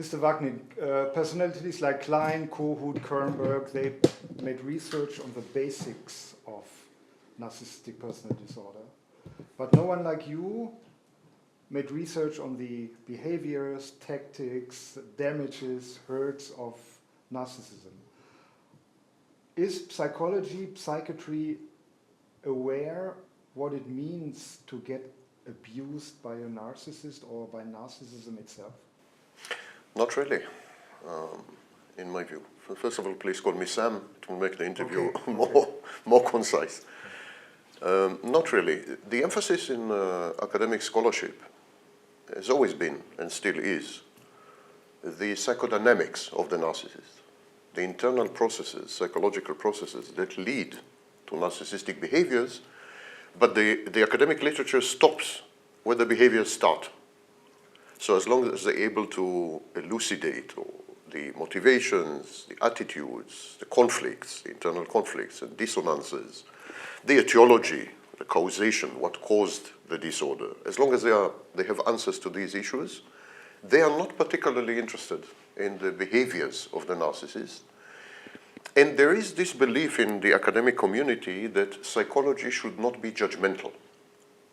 Mr. Wagner, personalities like Klein, Kohut, Kernberg, they made research on the basics of narcissistic personality disorder. But no one like you made research on the behaviors, tactics, damages, hurts of narcissism. Is psychology, psychiatry aware what it means to get abused by a narcissist or by narcissism itself? Not really, in my view. First of all, please call me Sam. It will make the interview more concise. Not really. The emphasis in academic scholarship has always been, and still is, the psychodynamics of the narcissist, the internal processes, psychological processes that lead to narcissistic behaviors, but the academic literature stops where the behaviors start. So as long as they're able to elucidate the motivations, the attitudes, the conflicts, the internal conflicts and dissonances, the etiology, the causation, what caused the disorder, as long as they have answers to these issues, they are not particularly interested in the behaviors of the narcissist. And there is this belief in the academic community that psychology should not be judgmental.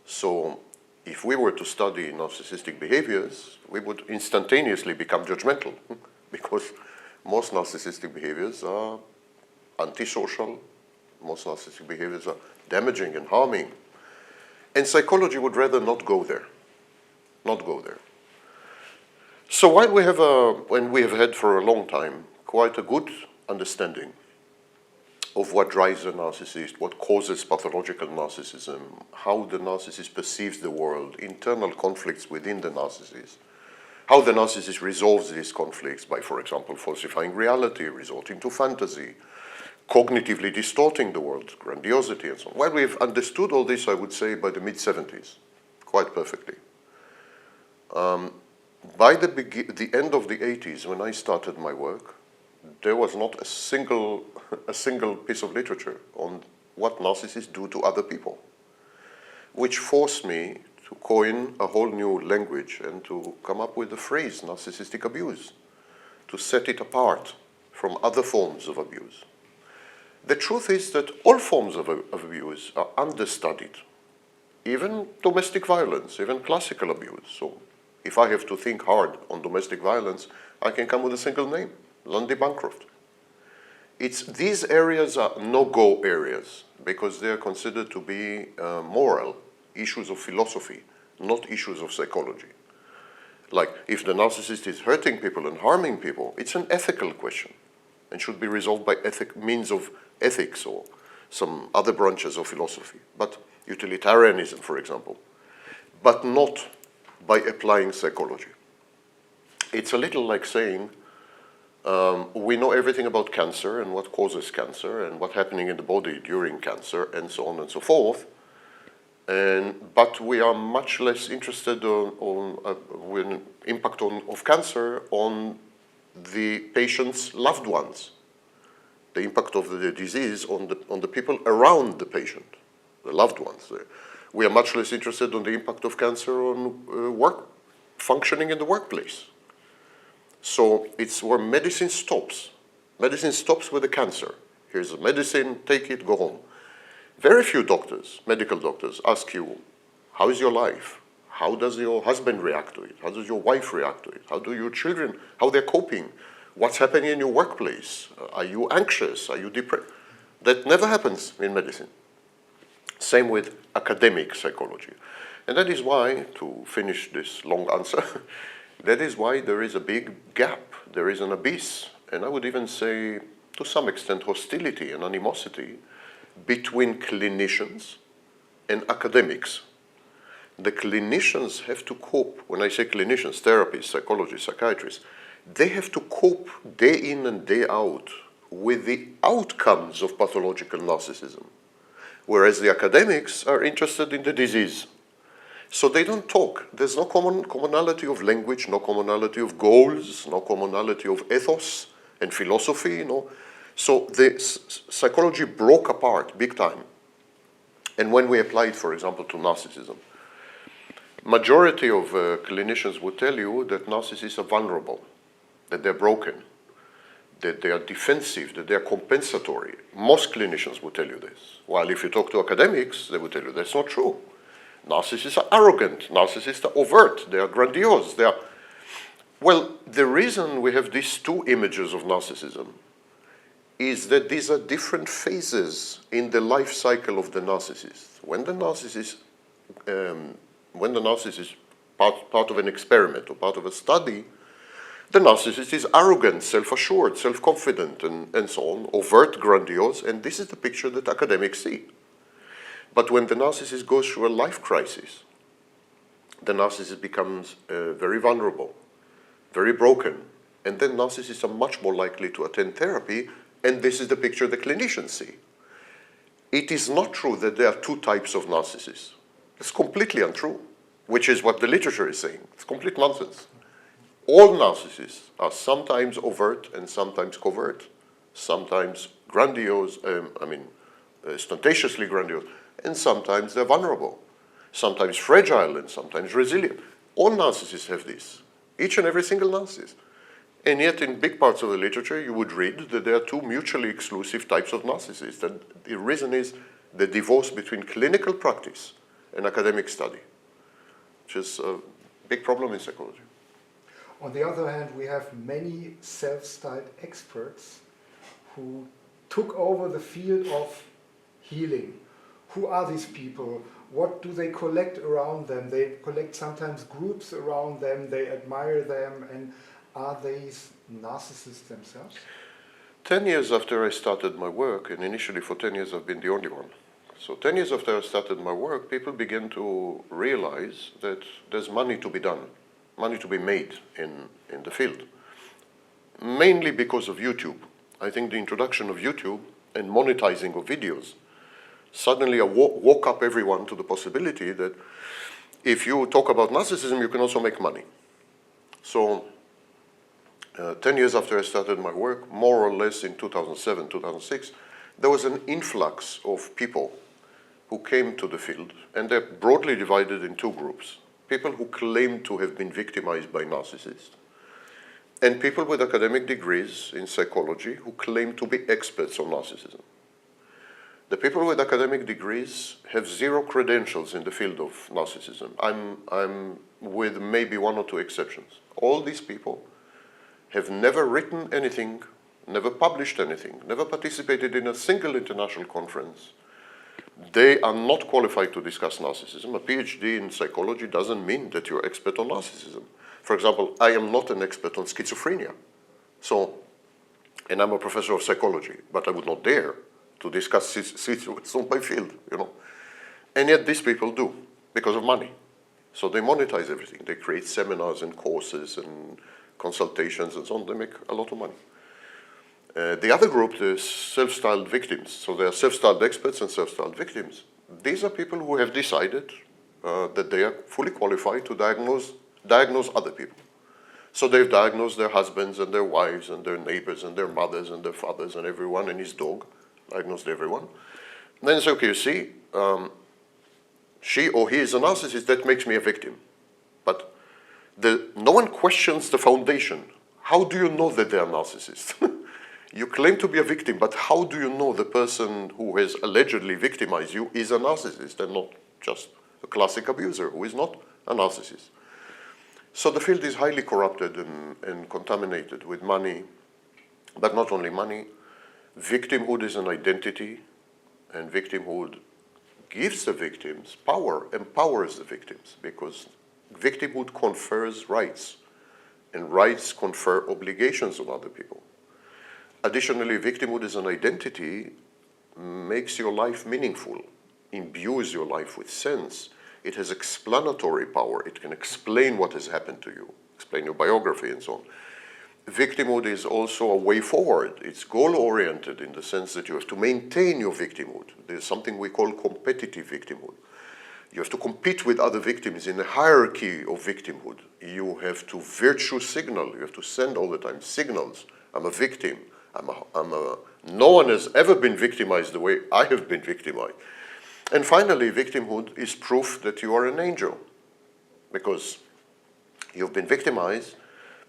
So if we were to study narcissistic behaviors, we would instantaneously become judgmental because most narcissistic behaviors are antisocial, most narcissistic behaviors are damaging and harming. And psychology would rather not go there, not go there. So while we have when we have had for a long time quite a good understanding of what drives a narcissist, what causes pathological narcissism, how the narcissist perceives the world, internal conflicts within the narcissist, how the narcissist resolves these conflicts by, for example, falsifying reality, resorting to fantasy, cognitively distorting the world, grandiosity and so on. Well, we've understood all this, I would say, by the mid-70s, quite perfectly. By the end of the 80s, when I started my work, there was not a single piece of literature on what narcissists do to other people, which forced me to coin a whole new language and to come up with the phrase narcissistic abuse, to set it apart from other forms of abuse. The truth is that all forms of abuse are understudied, even domestic violence, even classical abuse. So if I have to think hard on domestic violence, I can come with a single name, Lundy Bancroft. These areas are no-go areas because they are considered to be moral issues of philosophy, not issues of psychology. Like if the narcissist is hurting people and harming people, it's an ethical question and should be resolved by means of ethics or some other branches of philosophy, but utilitarianism, for example, but not by applying psychology. It's a little like saying, we know everything about cancer and what causes cancer and what's happening in the body during cancer and so on and so forth, but we are much less interested on impact of cancer on the patient's loved ones, the impact of the disease on the people around the patient, the loved ones. We are much less interested on the impact of cancer on work functioning in the workplace. So it's where medicine stops. Medicine stops with the cancer. Here's a medicine, take it, go home. Very few doctors, medical doctors, ask you, how is your life? How does your husband react to it? How does your wife react to it? How do your children, how they're coping? What's happening in your workplace? Are you anxious? Are you depressed? That never happens in medicine. Same with academic psychology. And that is why, to finish this long answer, that is why there is a big gap, there is an abyss, and I would even say, to some extent, hostility and animosity between clinicians and academics. The clinicians have to cope, when I say clinicians, therapists, psychologists, psychiatrists, they have to cope day in and day out with the outcomes of pathological narcissism, whereas the academics are interested in the disease. So they don't talk. There's no commonality of language, no commonality of goals, no commonality of ethos and philosophy. So the psychology broke apart big time. And when we applied, for example, to narcissism, majority of clinicians would tell you that narcissists are vulnerable. that they're broken, that they are defensive, that they're compensatory. Most clinicians will tell you this. While if you talk to academics, they will tell you that's not true. Narcissists are arrogant, narcissists are overt, they are grandiose, they are... Well, the reason we have these two images of narcissism is that these are different phases in the life cycle of the narcissist. When the narcissist is part of an experiment or part of a study, the narcissist is arrogant, self-assured, self-confident, and so on, overt, grandiose, and this is the picture that academics see. But when the narcissist goes through a life crisis, the narcissist becomes very vulnerable, very broken, and then narcissists are much more likely to attend therapy, and this is the picture the clinicians see. It is not true that there are two types of narcissists. It's completely untrue, which is what the literature is saying. It's complete nonsense. All narcissists are sometimes overt and sometimes covert, sometimes grandiose, ostentatiously grandiose, and sometimes they're vulnerable, sometimes fragile and sometimes resilient. All narcissists have this, each and every single narcissist. And yet in big parts of the literature you would read that there are two mutually exclusive types of narcissists. And the reason is the divorce between clinical practice and academic study, which is a big problem in psychology. On the other hand, we have many self-styled experts who took over the field of healing. Who are these people? What do they collect around them? They collect sometimes groups around them, they admire them, and are they narcissists themselves? 10 years after I started my work, and initially for 10 years I've been the only one. So 10 years after I started my work, people began to realize that there's money to be done, money to be made in the field. Mainly because of YouTube. I think the introduction of YouTube and monetizing of videos suddenly woke up everyone to the possibility that if you talk about narcissism, you can also make money. So 10 years after I started my work, more or less in 2007, 2006, there was an influx of people who came to the field, and they're broadly divided in two groups. People who claim to have been victimized by narcissists, and people with academic degrees in psychology who claim to be experts on narcissism. The people with academic degrees have zero credentials in the field of narcissism. I'm with maybe one or two exceptions. All these people have never written anything, never published anything, never participated in a single international conference. They are not qualified to discuss narcissism. A PhD in psychology doesn't mean that you're expert on narcissism. For example, I am not an expert on schizophrenia. And I'm a professor of psychology, but I would not dare to discuss schizophrenia. It's not my field, you know. And yet these people do, because of money. So they monetize everything. They create seminars and courses and consultations and so on. They make a lot of money. The other group, the self-styled victims. So there are self-styled experts and self-styled victims. These are people who have decided that they are fully qualified to diagnose other people. So they've diagnosed their husbands and their wives and their neighbors and their mothers and their fathers and everyone and his dog. Diagnosed everyone. And then they say, okay, you see, she or he is a narcissist, that makes me a victim. But no one questions the foundation. How do you know that they are narcissists? You claim to be a victim, but how do you know the person who has allegedly victimized you is a narcissist and not just a classic abuser who is not a narcissist? So the field is highly corrupted and contaminated with money, but not only money. Victimhood is an identity, and victimhood gives the victims power, empowers the victims, because victimhood confers rights, and rights confer obligations on other people. Additionally, victimhood as an identity makes your life meaningful, imbues your life with sense. It has explanatory power. It can explain what has happened to you, explain your biography and so on. Victimhood is also a way forward. It's goal-oriented in the sense that you have to maintain your victimhood. There's something we call competitive victimhood. You have to compete with other victims in a hierarchy of victimhood. You have to virtue signal. You have to send all the time signals. I'm a victim. No one has ever been victimized the way I have been victimized. And finally, victimhood is proof that you are an angel, because you've been victimized,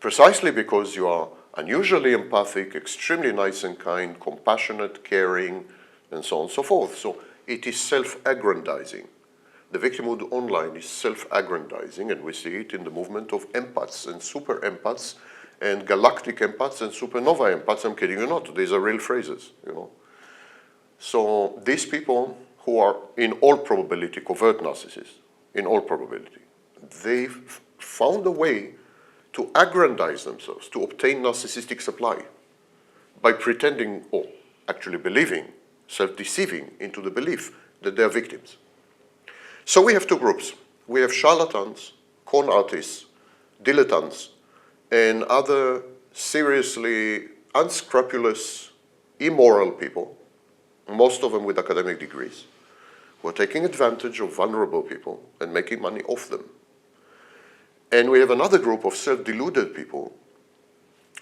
Precisely because you are unusually empathic, extremely nice and kind, compassionate, caring, and so on and so forth. So it is self-aggrandizing. The victimhood online is self-aggrandizing, and we see it in the movement of empaths and super empaths and galactic empaths and supernova empaths. I'm kidding you not, these are real phrases, you know. So these people who are in all probability covert narcissists, in all probability, they've found a way to aggrandize themselves, to obtain narcissistic supply by pretending, or actually believing, self-deceiving into the belief that they are victims. So we have two groups. We have charlatans, con artists, dilettantes, and other seriously unscrupulous, immoral people, most of them with academic degrees, who are taking advantage of vulnerable people and making money off them. And we have another group of self-deluded people,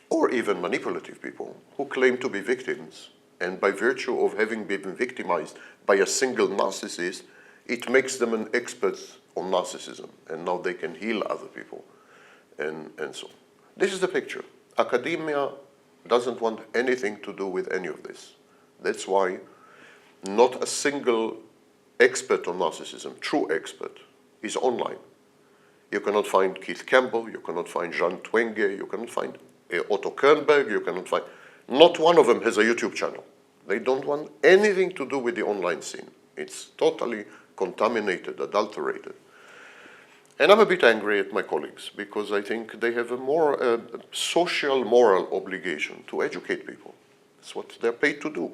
or even manipulative people, who claim to be victims, and by virtue of having been victimized by a single narcissist, it makes them an expert on narcissism, and now they can heal other people, and so on. This is the picture. Academia doesn't want anything to do with any of this. That's why not a single expert on narcissism, true expert, is online. You cannot find Keith Campbell, you cannot find Jean Twenge, you cannot find Otto Kernberg, you cannot find, not one of them has a YouTube channel. They don't want anything to do with the online scene. It's totally contaminated, adulterated. And I'm a bit angry at my colleagues because I think they have a more social, moral obligation to educate people. That's what they're paid to do.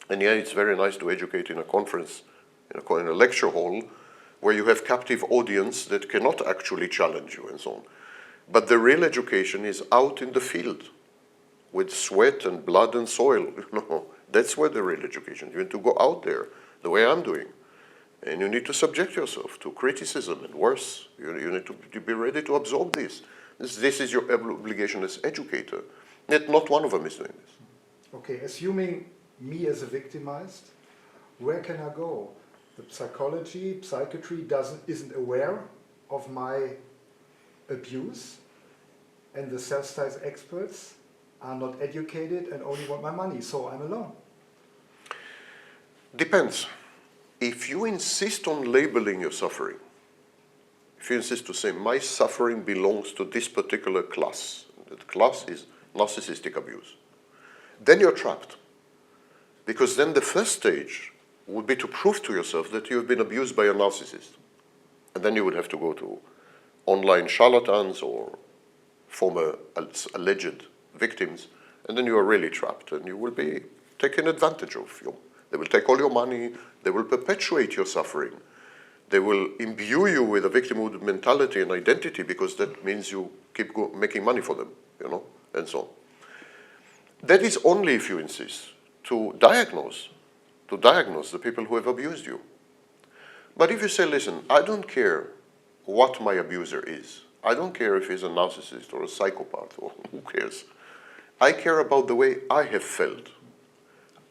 And yeah, it's very nice to educate in a conference, in a lecture hall, where you have captive audience that cannot actually challenge you and so on. But the real education is out in the field with sweat and blood and soil. You know, that's where the real education. You need to go out there the way I'm doing. And you need to subject yourself to criticism and worse. You need to be ready to absorb this. This is your obligation as educator. Yet not one of them is doing this. Okay, assuming me as a victimized, where can I go? The psychiatry isn't aware of my abuse, and the self-studies experts are not educated and only want my money, so I'm alone. Depends. If you insist on labeling your suffering, if you insist to say, my suffering belongs to this particular class, the class is narcissistic abuse, then you're trapped. Because then the first stage would be to prove to yourself that you've been abused by a narcissist. And then you would have to go to online charlatans or former alleged victims, and then you are really trapped, and you will be taken advantage of. They will take all your money, they will perpetuate your suffering, they will imbue you with a victimhood mentality and identity, because that means you keep making money for them, you know, and so on. That is only if you insist to diagnose the people who have abused you. But if you say, listen, I don't care what my abuser is, I don't care if he's a narcissist or a psychopath, or who cares, I care about the way I have felt.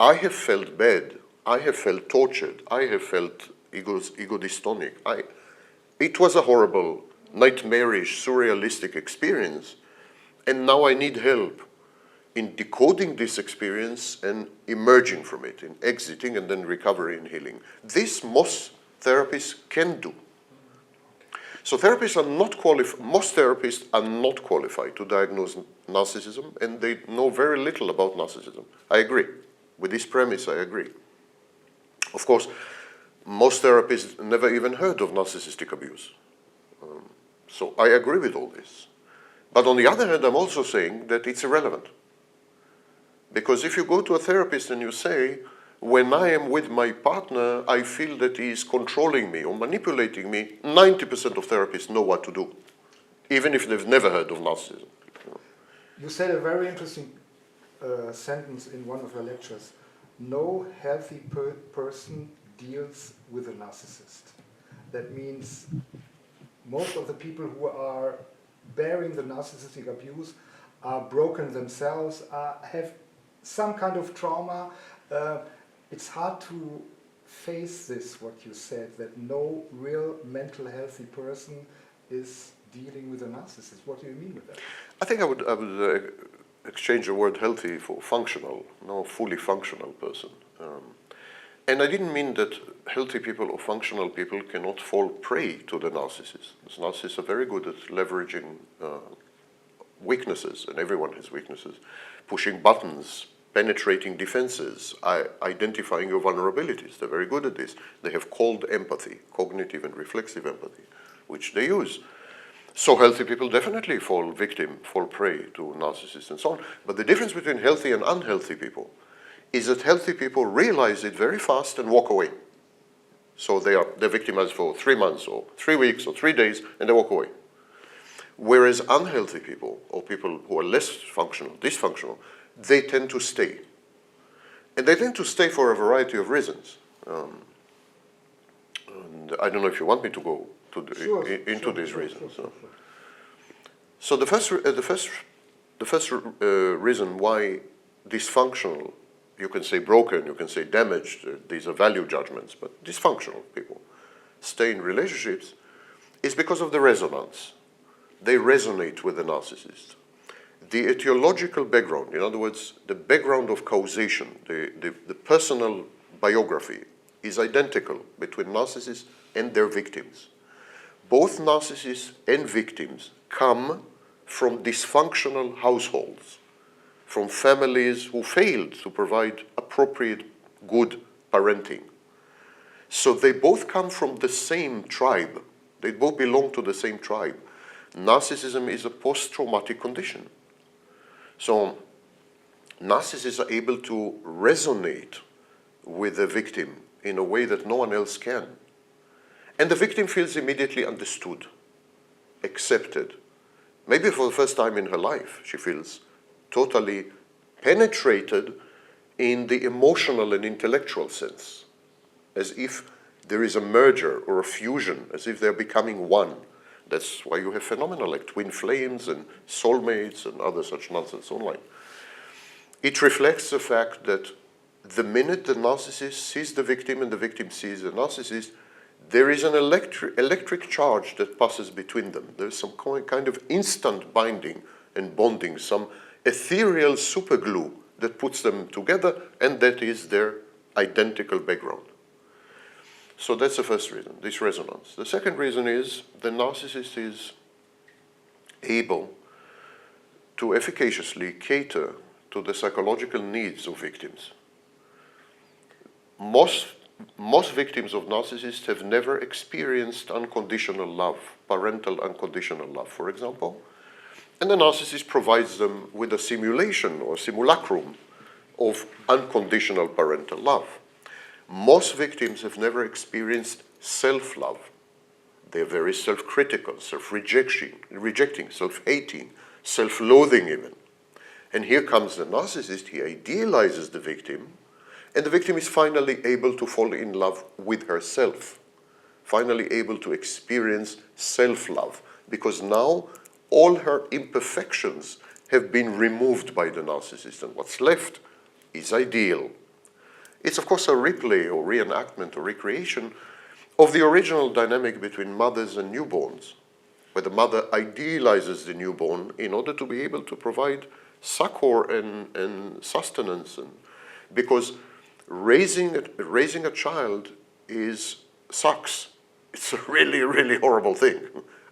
I have felt bad, I have felt tortured, I have felt ego dystonic. It was a horrible, nightmarish, surrealistic experience, and now I need help in decoding this experience and emerging from it, in exiting and then recovery and healing. This most therapists can do. So therapists are not qualified, most therapists are not qualified to diagnose narcissism, and they know very little about narcissism. I agree. With this premise, I agree. Of course, most therapists never even heard of narcissistic abuse. So I agree with all this. But on the other hand, I'm also saying that it's irrelevant. Because if you go to a therapist and you say, when I am with my partner, I feel that he is controlling me or manipulating me, 90% of therapists know what to do, even if they've never heard of narcissism. You said a very interesting sentence in one of your lectures. No healthy person deals with a narcissist. That means most of the people who are bearing the narcissistic abuse are broken themselves, have some kind of trauma. It's hard to face this, what you said, that no real mental healthy person is dealing with a narcissist? What do you mean with that? I think I would exchange the word healthy for functional, no fully functional person. And I didn't mean that healthy people or functional people cannot fall prey to the narcissist. The narcissists are very good at leveraging weaknesses, and everyone has weaknesses, pushing buttons, penetrating defenses, identifying your vulnerabilities. They're very good at this. They have cold empathy, cognitive and reflexive empathy, which they use. So healthy people definitely fall prey to narcissists and so on. But the difference between healthy and unhealthy people is that healthy people realize it very fast and walk away. So they're victimized for 3 months or 3 weeks or 3 days and they walk away. Whereas unhealthy people or people who are less functional, dysfunctional, they tend to stay. And they tend to stay for a variety of reasons. And I don't know if you want me to go into these reasons. So the first reason why dysfunctional, you can say broken, you can say damaged, these are value judgments, but dysfunctional people stay in relationships is because of the resonance. They resonate with the narcissist. The etiological background, in other words, the background of causation, the personal biography is identical between narcissists and their victims. Both narcissists and victims come from dysfunctional households, from families who failed to provide appropriate, good parenting. So they both come from the same tribe. They both belong to the same tribe. Narcissism is a post-traumatic condition. So narcissists are able to resonate with the victim in a way that no one else can. And the victim feels immediately understood, accepted. Maybe for the first time in her life, she feels totally penetrated in the emotional and intellectual sense, as if there is a merger or a fusion, as if they're becoming one. That's why you have phenomena like twin flames and soulmates and other such nonsense online. It reflects the fact that the minute the narcissist sees the victim and the victim sees the narcissist, there is an electric charge that passes between them. There's some kind of instant binding and bonding, some ethereal superglue that puts them together, and that is their identical background. So that's the first reason, this resonance. The second reason is the narcissist is able to efficaciously cater to the psychological needs of victims. Most victims of narcissists have never experienced unconditional love, parental unconditional love, for example. And the narcissist provides them with a simulation or simulacrum of unconditional parental love. Most victims have never experienced self-love. They're very self-critical, self-rejecting, self-hating, self-loathing even. And here comes the narcissist, he idealizes the victim, and the victim is finally able to fall in love with herself, finally able to experience self-love, because now all her imperfections have been removed by the narcissist, and what's left is ideal. It's of course a replay or reenactment or recreation of the original dynamic between mothers and newborns, where the mother idealizes the newborn in order to be able to provide succor and sustenance, and because raising a child sucks. It's a really, really horrible thing,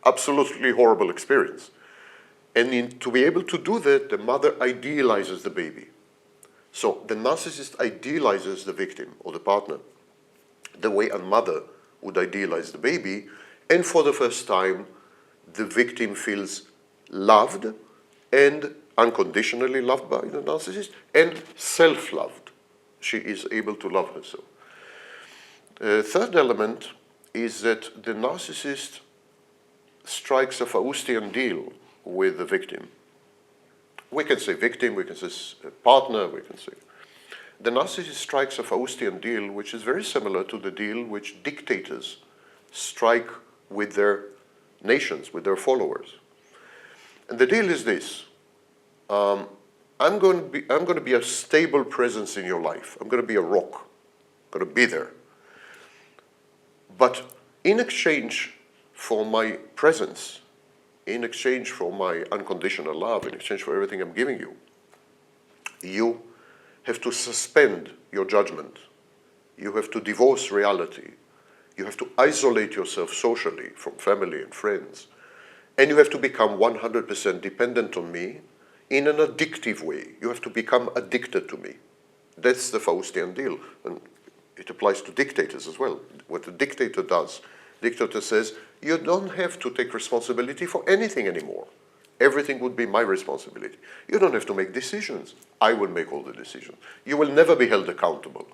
absolutely horrible experience. And to be able to do that, the mother idealizes the baby. So the narcissist idealizes the victim or the partner the way a mother would idealize the baby, and for the first time the victim feels loved and unconditionally loved by the narcissist and self-loved. She is able to love herself. The third element is that the narcissist strikes a Faustian deal with the victim. We can say victim, we can say partner, we can say. The narcissist strikes a Faustian deal which is very similar to the deal which dictators strike with their nations, with their followers. And the deal is this. I'm going to be a stable presence in your life. I'm going to be a rock. I'm going to be there. But in exchange for my presence, in exchange for my unconditional love, in exchange for everything I'm giving you, you have to suspend your judgment. You have to divorce reality. You have to isolate yourself socially from family and friends. And you have to become 100% dependent on me in an addictive way. You have to become addicted to me. That's the Faustian deal. And it applies to dictators as well. What a dictator does, dictator says, you don't have to take responsibility for anything anymore. Everything would be my responsibility. You don't have to make decisions. I will make all the decisions. You will never be held accountable.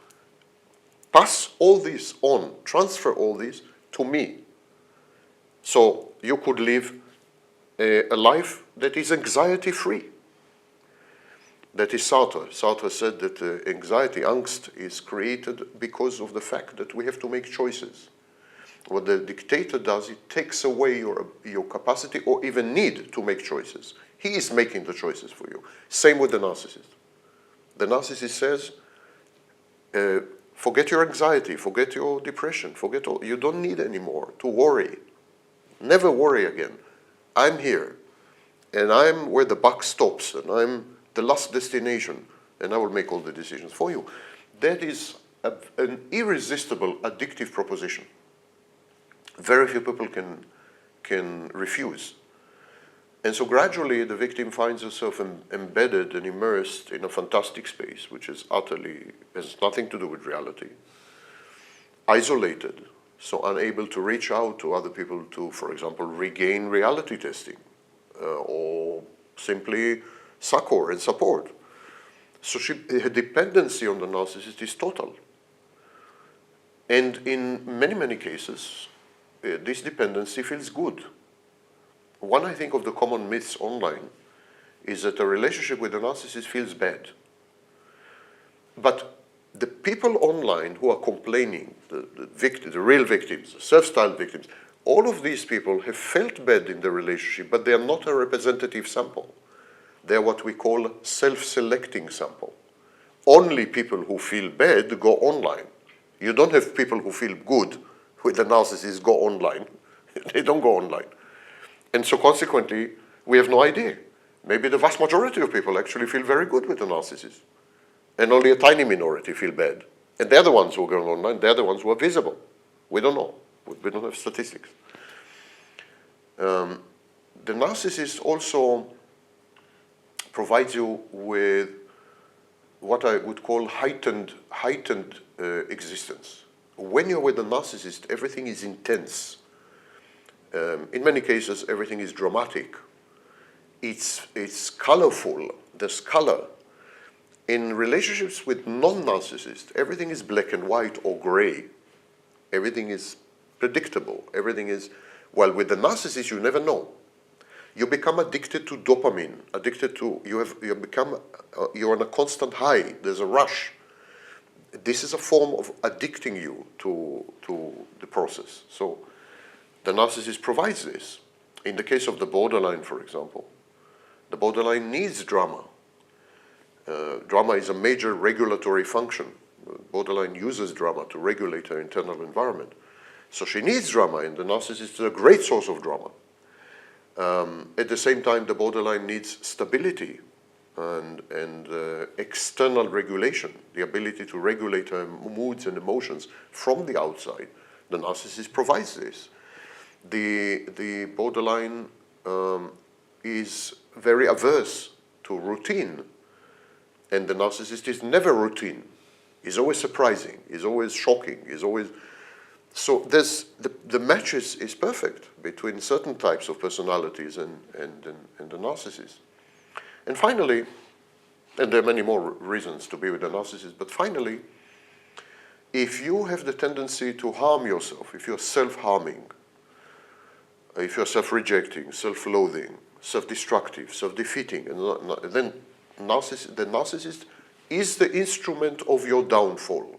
Pass all this on, transfer all this to me. So you could live a life that is anxiety-free. That is Sartre. Sartre said that anxiety, angst, is created because of the fact that we have to make choices. What the dictator does, it takes away your capacity or even need to make choices. He is making the choices for you. Same with the narcissist. The narcissist says, forget your anxiety, forget your depression, forget all. You don't need anymore to worry. Never worry again. I'm here, and I'm where the buck stops, and I'm the last destination, and I will make all the decisions for you. That is an irresistible, addictive proposition. Very few people can refuse. And so gradually the victim finds herself embedded and immersed in a fantastic space, which is utterly, has nothing to do with reality. Isolated, so unable to reach out to other people to, for example, regain reality testing, or simply succor and support. So her dependency on the narcissist is total. And in many, many cases, this dependency feels good. One, I think, of the common myths online is that a relationship with a narcissist feels bad. But the people online who are complaining, the real victims, the self-styled victims, all of these people have felt bad in the relationship, but they are not a representative sample. They are what we call self-selecting sample. Only people who feel bad go online. You don't have people who feel good with the narcissist go online. They don't go online. And so consequently, we have no idea. Maybe the vast majority of people actually feel very good with the narcissist. And only a tiny minority feel bad. And they're the ones who are going online, they're the ones who are visible. We don't know. We don't have statistics. The narcissist also provides you with what I would call heightened existence. When you're with a narcissist, everything is intense. In many cases, everything is dramatic. It's colorful. There's color. In relationships with non-narcissists, everything is black and white or gray. Everything is predictable. Everything is, well, with the narcissist, you never know. You become addicted to dopamine, you're on a constant high. There's a rush. This is a form of addicting you to the process. So the narcissist provides this. In the case of the borderline, for example, the borderline needs drama. Drama is a major regulatory function. Borderline uses drama to regulate her internal environment. So she needs drama, and the narcissist is a great source of drama. At the same time, the borderline needs stability and external regulation, the ability to regulate her moods and emotions from the outside. The narcissist provides this. The borderline is very averse to routine, and the narcissist is never routine. He's always surprising, he's always shocking, he's always... So there's, the match is perfect between certain types of personalities and the narcissist. And finally, and there are many more reasons to be with a narcissist, but finally, if you have the tendency to harm yourself, if you're self-harming, if you're self-rejecting, self-loathing, self-destructive, self-defeating, and then the narcissist is the instrument of your downfall.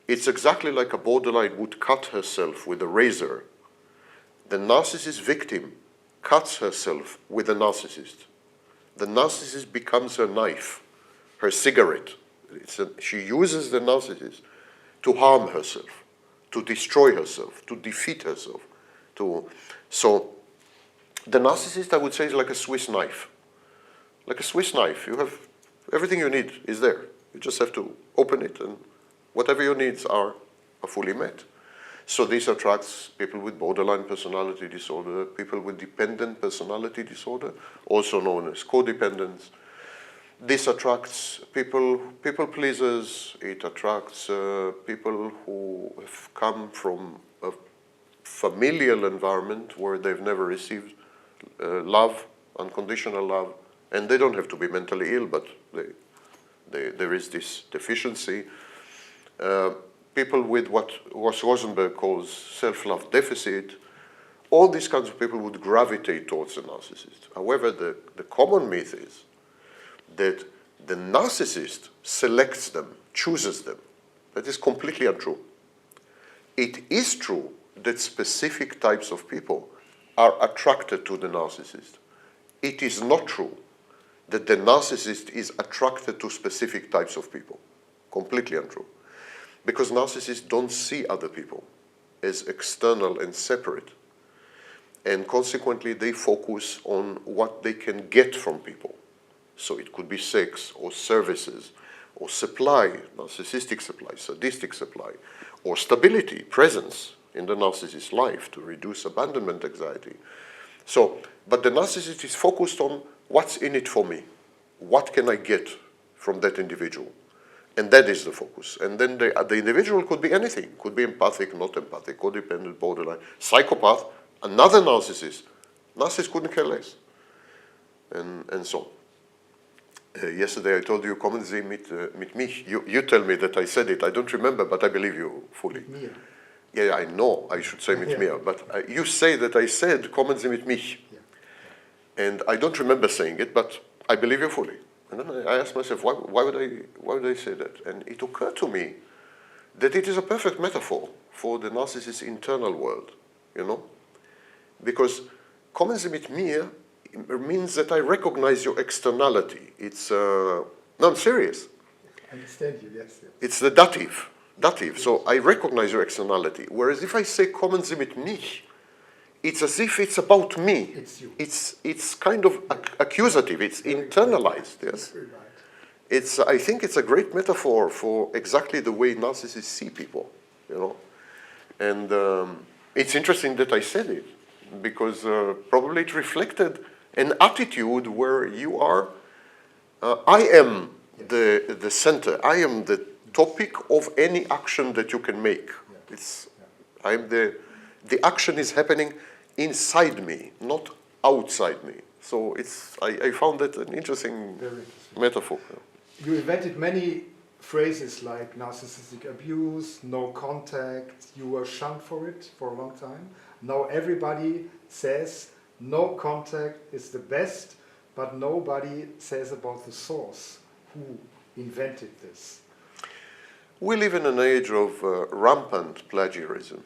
It's exactly like a borderline would cut herself with a razor. The narcissist victim cuts herself with the narcissist. The narcissist becomes her knife, her cigarette. She uses the narcissist to harm herself, to destroy herself, to defeat herself. So The narcissist, I would say, is like a Swiss knife. Like a Swiss knife. You have everything you need is there. You just have to open it, and whatever your needs are fully met. So this attracts people with borderline personality disorder, people with dependent personality disorder, also known as codependence. This attracts people pleasers. It attracts people who have come from a familial environment where they've never received love, unconditional love, and they don't have to be mentally ill, but there is this deficiency. People with what Rosenberg calls self-love deficit, all these kinds of people would gravitate towards the narcissist. However, the common myth is that the narcissist selects them, chooses them. That is completely untrue. It is true that specific types of people are attracted to the narcissist. It is not true that the narcissist is attracted to specific types of people. Completely untrue. Because narcissists don't see other people as external and separate. And consequently, they focus on what they can get from people. So it could be sex or services or supply, narcissistic supply, sadistic supply, or stability, presence in the narcissist's life to reduce abandonment anxiety. So, but the narcissist is focused on what's in it for me. What can I get from that individual? And that is the focus. And then the individual could be anything. Could be empathic, not empathic, codependent, borderline, psychopath, another narcissist. Narcissist couldn't care less. And so on. Yesterday I told you, kommen Sie mit mich. You tell me that I said it. I don't remember, but I believe you fully. Mir. Yeah, I know I should say mit mir, but you say that I said, kommen Sie mit mich. Yeah. And I don't remember saying it, but I believe you fully. And then I asked myself, why would I say that? And it occurred to me that it is a perfect metaphor for the narcissist's internal world, you know? Because kommen Sie mit mir means that I recognize your externality. It's, no, I'm serious. I understand you, yes. It's the dative. So I recognize your externality. Whereas if I say kommen Sie mit mich, it's as if it's about me. It's you. It's kind of accusative. It's internalized. Yes. It's. I think it's a great metaphor for exactly the way narcissists see people. You know, and it's interesting that I said it because probably it reflected an attitude where you are. I am the center. I am the topic of any action that you can make. It's. I'm the action is happening inside me, not outside me. So it's, I found that an interesting metaphor. You invented many phrases like narcissistic abuse, no contact. You were shunned for it for a long time. Now everybody says no contact is the best, but nobody says about the source who invented this. We live in an age of rampant plagiarism,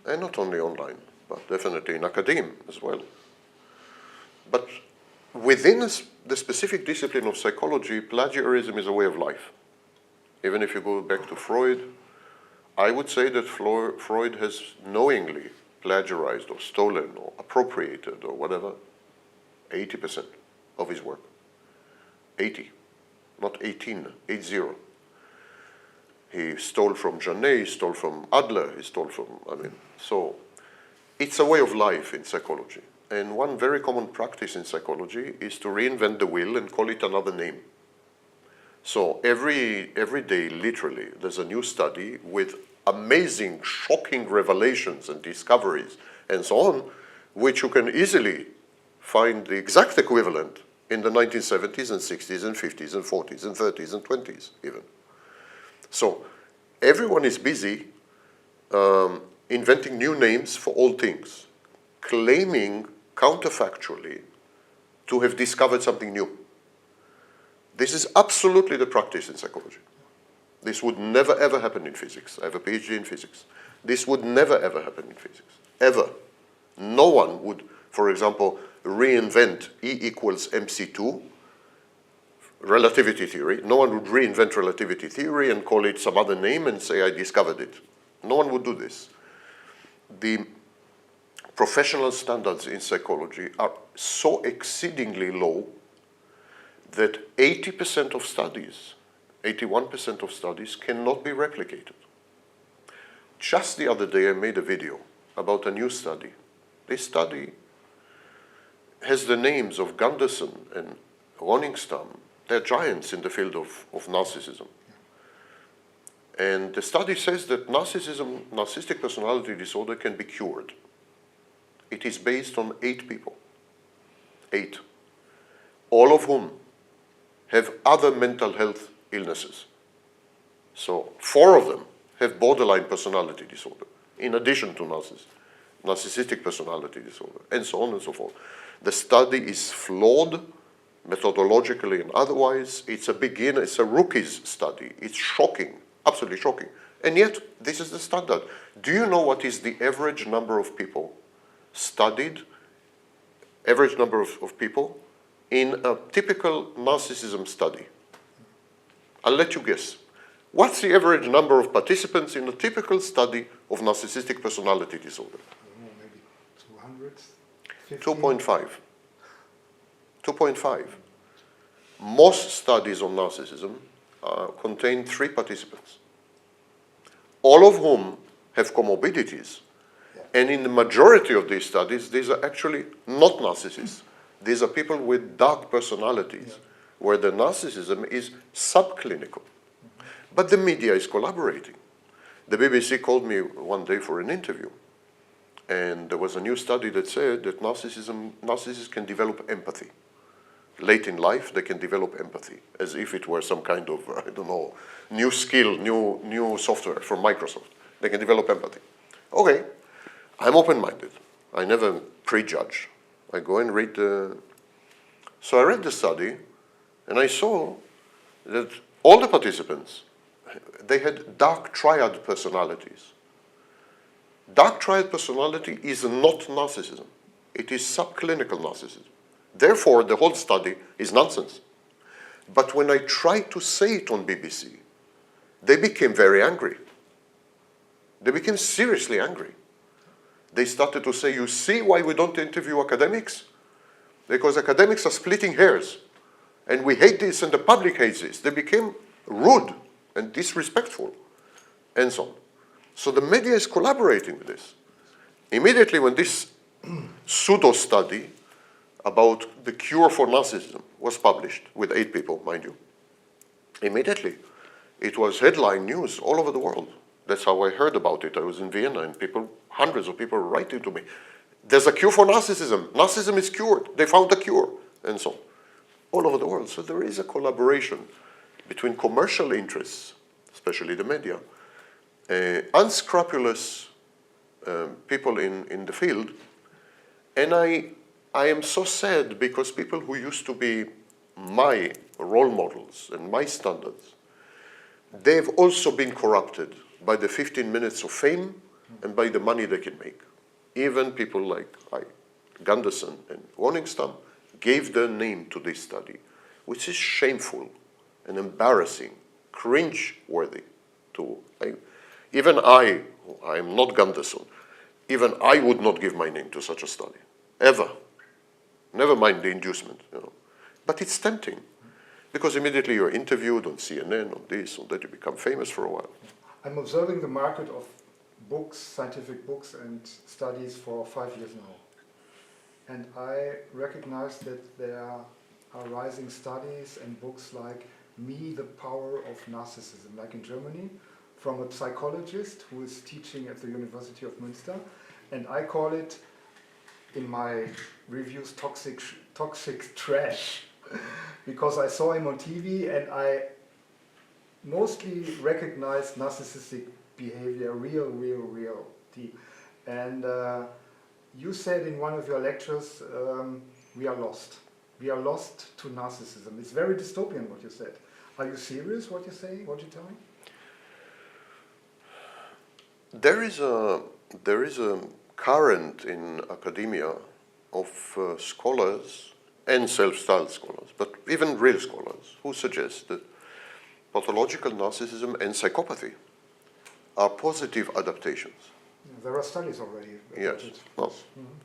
and not only online, but definitely in academia as well. But within the specific discipline of psychology, plagiarism is a way of life. Even if you go back to Freud, I would say that Freud has knowingly plagiarized or stolen or appropriated or whatever 80% of his work. 80, not 18, 80. He stole from Janet, he stole from Adler, he stole from, so it's a way of life in psychology. And one very common practice in psychology is to reinvent the wheel and call it another name. So every day, literally, there's a new study with amazing, shocking revelations and discoveries and so on, which you can easily find the exact equivalent in the 1970s and 60s and 50s and 40s and 30s and 20s even. So everyone is busy inventing new names for all things, claiming counterfactually to have discovered something new. This is absolutely the practice in psychology. This would never ever happen in physics. I have a PhD in physics. This would never ever happen in physics, ever. No one would, for example, reinvent E equals MC2, relativity theory. No one would reinvent relativity theory and call it some other name and say, I discovered it. No one would do this. The professional standards in psychology are so exceedingly low that 80% of studies, 81% of studies cannot be replicated. Just the other day I made a video about a new study. This study has the names of Gunderson and Woningstam. They're giants in the field of narcissism. And the study says that narcissistic personality disorder can be cured. It is based on 8 people. 8. All of whom have other mental health illnesses. So 4 of them have borderline personality disorder, in addition to narcissistic personality disorder, and so on and so forth. The study is flawed, methodologically and otherwise. It's a beginner, it's a rookie's study. It's shocking, absolutely shocking. And yet, this is the standard. Do you know what is the average number of people studied, average number of people in a typical narcissism study? I'll let you guess. What's the average number of participants in a typical study of narcissistic personality disorder? Maybe 200? 2.5. 2.5. Most studies on narcissism contain 3 participants, all of whom have comorbidities. And in the majority of these studies, these are actually not narcissists. These are people with dark personalities, where the narcissism is subclinical. But the media is collaborating. The BBC called me one day for an interview, and there was a new study that said that narcissists can develop empathy. Late in life, they can develop empathy, as if it were some kind of, I don't know, new skill, new software from Microsoft. They can develop empathy. Okay, I'm open-minded. I never prejudge. I go and read the... So I read the study, and I saw that all the participants, they had dark triad personalities. Dark triad personality is not narcissism. It is subclinical narcissism. Therefore, the whole study is nonsense. But when I tried to say it on BBC, they became very angry. They became seriously angry. They started to say, you see why we don't interview academics? Because academics are splitting hairs. And we hate this and the public hates this. They became rude and disrespectful and so on. So the media is collaborating with this. Immediately when this pseudo-study about the cure for narcissism was published, with 8 people, mind you, immediately it was headline news all over the world. That's how I heard about it. I was in Vienna and hundreds of people were writing to me. There's a cure for narcissism. Narcissism is cured. They found a cure, and so on. All over the world. So there is a collaboration between commercial interests, especially the media, unscrupulous people in the field, and I am so sad because people who used to be my role models and my standards, they've also been corrupted by the 15 minutes of fame and by the money they can make. Even people like Gunderson and Woningstam gave their name to this study, which is shameful and embarrassing, cringe-worthy. Even I am not Gunderson, even I would not give my name to such a study, ever. Never mind the inducement, But it's tempting, because immediately you're interviewed on CNN, on this, on that, you become famous for a while. I'm observing the market of books, scientific books and studies for 5 years now. And I recognize that there are rising studies and books like Me, the Power of Narcissism, like in Germany, from a psychologist who is teaching at the University of Münster. And I call it, in my reviews, toxic trash, because I saw him on TV and I mostly recognized narcissistic behavior, real deep. And you said in one of your lectures, we are lost. We are lost to narcissism. It's very dystopian what you said. Are you serious what you say, what you tell me? There is a current in academia of scholars and self-styled scholars, but even real scholars, who suggest that pathological narcissism and psychopathy are positive adaptations. There are studies already about Yes, it. well,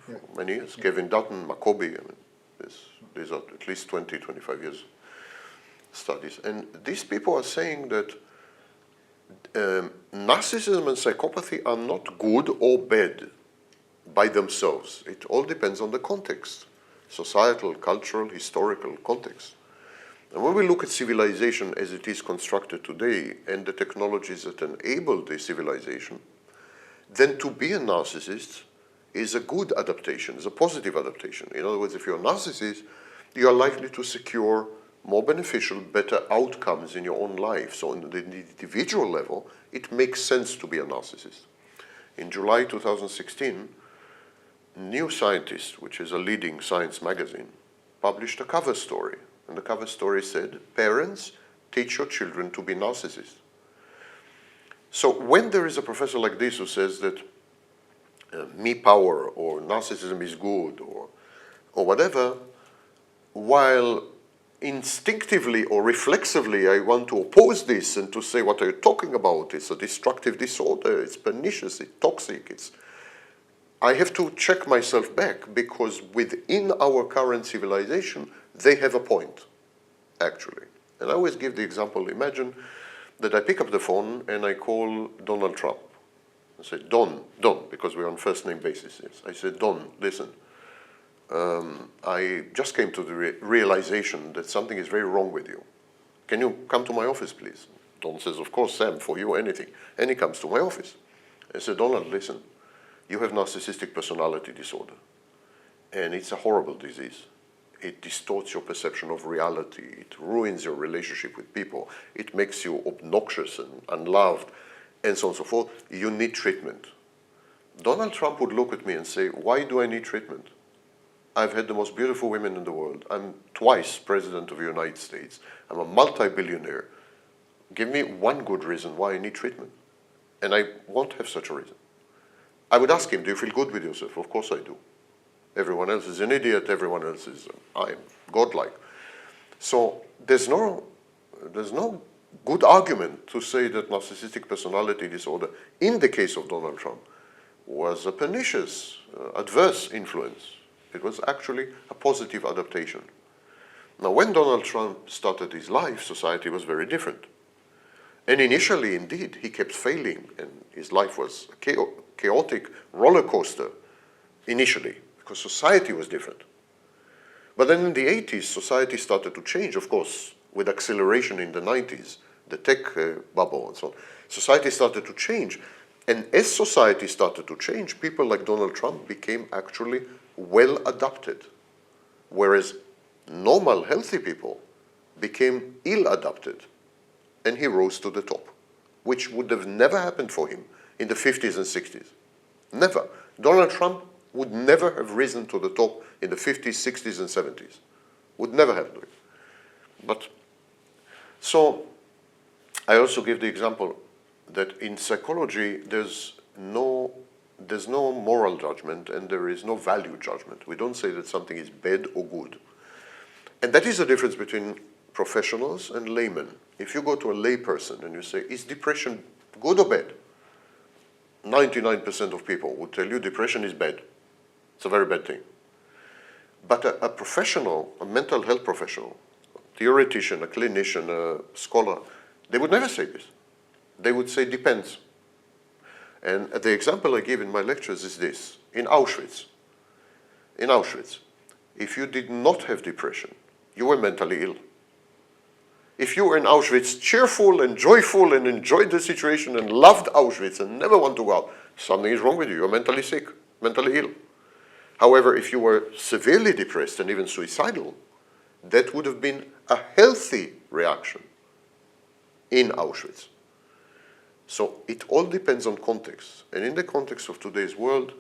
Yeah. for many years. Kevin Dutton, Macoby, I mean, these are at least 20, 25 years studies. And these people are saying that narcissism and psychopathy are not good or bad by themselves. It all depends on the context, societal, cultural, historical context. And when we look at civilization as it is constructed today and the technologies that enable the civilization, then to be a narcissist is a good adaptation, is a positive adaptation. In other words, if you're a narcissist, you are likely to secure more beneficial, better outcomes in your own life. So on the individual level, it makes sense to be a narcissist. In July 2016, New Scientist, which is a leading science magazine, published a cover story. And the cover story said, "Parents, teach your children to be narcissists." So when there is a professor like this who says that me power or narcissism is good or whatever, while instinctively or reflexively I want to oppose this and to say, what are you talking about? It's a destructive disorder, it's pernicious, it's toxic, I have to check myself back, because within our current civilization, they have a point, actually. And I always give the example, imagine that I pick up the phone and I call Donald Trump. I say, Don, because we're on first name basis. Yes. I said, Don, listen, I just came to the realization that something is very wrong with you. Can you come to my office, please? Don says, of course, Sam, for you, anything. And he comes to my office. I said, Donald, listen, you have narcissistic personality disorder. And it's a horrible disease. It distorts your perception of reality. It ruins your relationship with people. It makes you obnoxious and unloved, and so on and so forth. You need treatment. Donald Trump would look at me and say, why do I need treatment? I've had the most beautiful women in the world. I'm twice president of the United States. I'm a multi-billionaire. Give me one good reason why I need treatment. And I won't have such a reason. I would ask him, do you feel good with yourself? Of course I do. Everyone else is an idiot. Everyone else is, I'm godlike. So there's no good argument to say that narcissistic personality disorder, in the case of Donald Trump, was a pernicious, adverse influence. It was actually a positive adaptation. Now, when Donald Trump started his life, society was very different. And initially, indeed, he kept failing, and his life was a chaotic roller coaster initially, because society was different. But then in the 80s, society started to change, of course, with acceleration in the 90s, the tech bubble and so on. Society started to change. And as society started to change, people like Donald Trump became actually well adapted, whereas normal, healthy people became ill adapted, and he rose to the top, which would have never happened for him in the 50s and 60s. Never. Donald Trump would never have risen to the top in the 50s, 60s, and 70s. Would never have done it. But, so, I also give the example that in psychology, there's no moral judgment and there is no value judgment. We don't say that something is bad or good. And that is the difference between professionals and laymen. If you go to a layperson and you say, is depression good or bad? 99% of people would tell you depression is bad. It's a very bad thing. But a professional, a mental health professional, a theoretician, a clinician, a scholar, they would never say this. They would say depends. And the example I give in my lectures is this. In Auschwitz, if you did not have depression, you were mentally ill. If you were in Auschwitz cheerful and joyful and enjoyed the situation and loved Auschwitz and never want to go out, something is wrong with you. You're mentally sick, mentally ill. However, if you were severely depressed and even suicidal, that would have been a healthy reaction in Auschwitz. So it all depends on context. And in the context of today's world,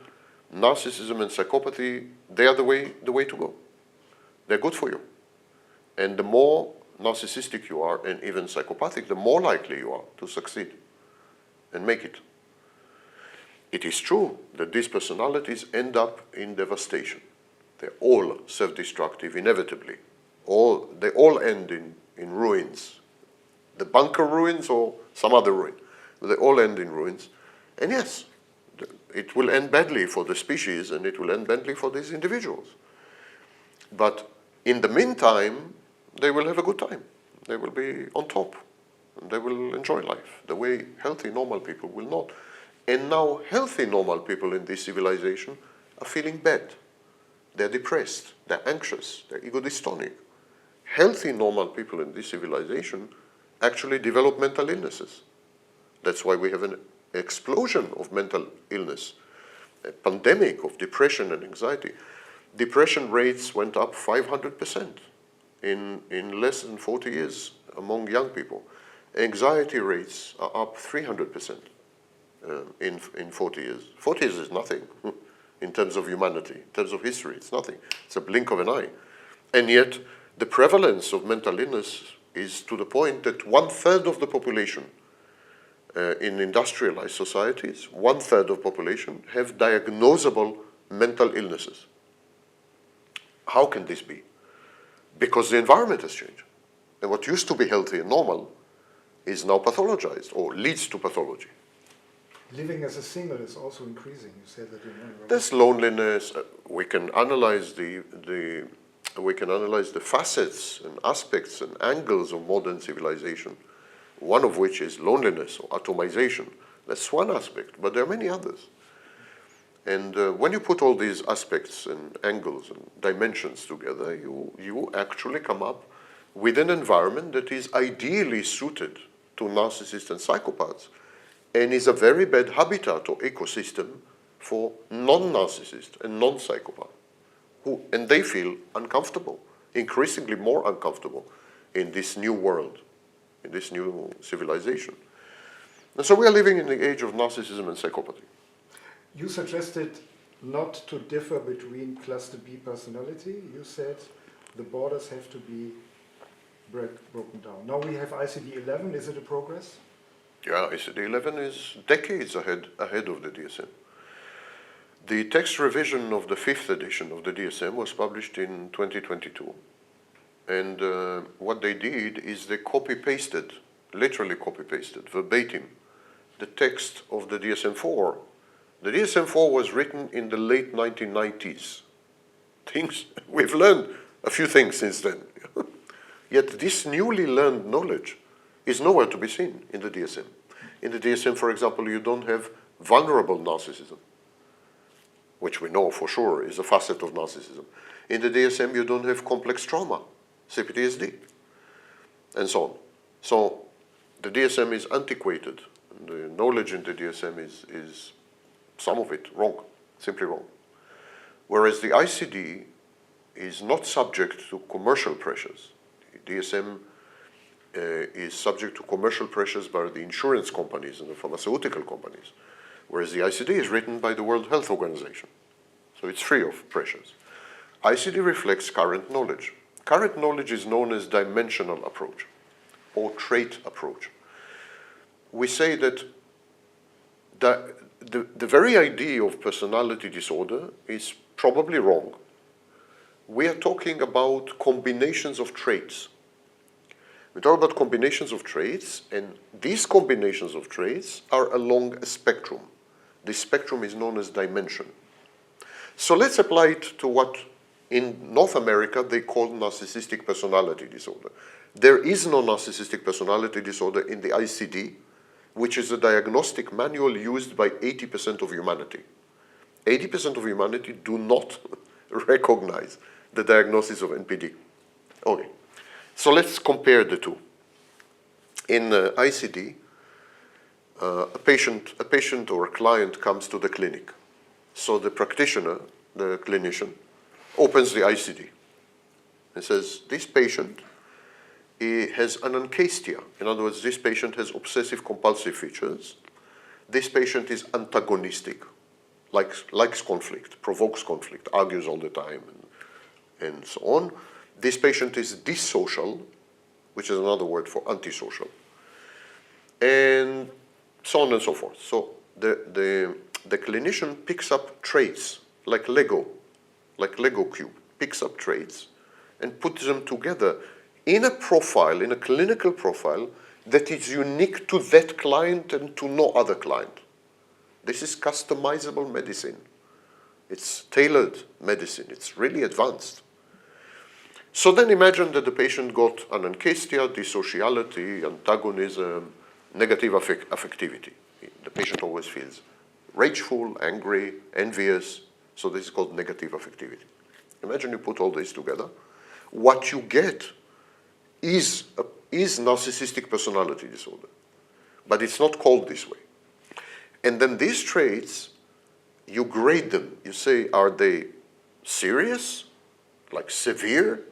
narcissism and psychopathy, they are the way to go. They're good for you. And the more narcissistic you are, and even psychopathic, the more likely you are to succeed and make it. It is true that these personalities end up in devastation. They're all self-destructive, inevitably. They all end in ruins. The bunker ruins or some other ruin. They all end in ruins. And yes, it will end badly for the species and it will end badly for these individuals. But in the meantime, they will have a good time. They will be on top. And they will enjoy life the way healthy, normal people will not. And now healthy, normal people in this civilization are feeling bad. They're depressed, they're anxious, they're egodystonic. Healthy, normal people in this civilization actually develop mental illnesses. That's why we have an explosion of mental illness, a pandemic of depression and anxiety. Depression rates went up 500% in less than 40 years among young people. Anxiety rates are up 300% in 40 years. 40 years is nothing in terms of humanity, in terms of history, it's nothing. It's a blink of an eye. And yet, the prevalence of mental illness is to the point that 1/3 of the population in industrialized societies, 1/3 of population have diagnosable mental illnesses. How can this be? Because the environment has changed. And what used to be healthy and normal is now pathologized or leads to pathology. Living as a single is also increasing. You said that in one. There's loneliness. We can analyze the facets and aspects and angles of modern civilization, one of which is loneliness or atomization. That's one aspect, but there are many others. And when you put all these aspects and angles and dimensions together, you actually come up with an environment that is ideally suited to narcissists and psychopaths and is a very bad habitat or ecosystem for non-narcissists and non-psychopaths. And they feel uncomfortable, increasingly more uncomfortable in this new world, in this new civilization. And so we are living in the age of narcissism and psychopathy. You suggested not to differ between cluster B personality. You said the borders have to be broken down. Now we have ICD-11. Is it a progress? Yeah, ICD-11 is decades ahead of the DSM. The text revision of the 5th edition of the DSM was published in 2022. And what they did is they copy-pasted, literally copy-pasted, verbatim, the text of the DSM-4. The DSM-4 was written in the late 1990s. We've learned a few things since then. Yet this newly learned knowledge is nowhere to be seen in the DSM. In the DSM, for example, you don't have vulnerable narcissism, which we know for sure is a facet of narcissism. In the DSM, you don't have complex trauma, CPTSD, and so on. So the DSM is antiquated. The knowledge in the DSM is some of it wrong, simply wrong. Whereas the ICD is not subject to commercial pressures. The DSM is subject to commercial pressures by the insurance companies and the pharmaceutical companies, whereas the ICD is written by the World Health Organization. So it's free of pressures. ICD reflects current knowledge. Current knowledge is known as dimensional approach or trait approach. We say that the very idea of personality disorder is probably wrong. We are talking about combinations of traits. We talk about combinations of traits, and these combinations of traits are along a spectrum. This spectrum is known as dimension. So let's apply it to what in North America they call narcissistic personality disorder. There is no narcissistic personality disorder in the ICD, which is a diagnostic manual used by 80% of humanity. 80% of humanity do not recognize the diagnosis of NPD. Okay, so let's compare the two. In ICD, a patient or a client comes to the clinic. So the practitioner, the clinician, opens the ICD and says, this patient has an anchastia. In other words, this patient has obsessive compulsive features. This patient is antagonistic, likes conflict, provokes conflict, argues all the time, and so on. This patient is dissocial, which is another word for antisocial, and so on and so forth. So the clinician picks up traits like Lego cube, picks up traits and puts them together in a profile, in a clinical profile that is unique to that client and to no other client. This is customizable medicine. It's tailored medicine. It's really advanced. So then imagine that the patient got anankestia, dissociality, antagonism, negative affectivity. The patient always feels rageful, angry, envious. So this is called negative affectivity. Imagine you put all this together. What you get is narcissistic personality disorder. But it's not called this way. And then these traits, you grade them. You say, are they serious, like severe,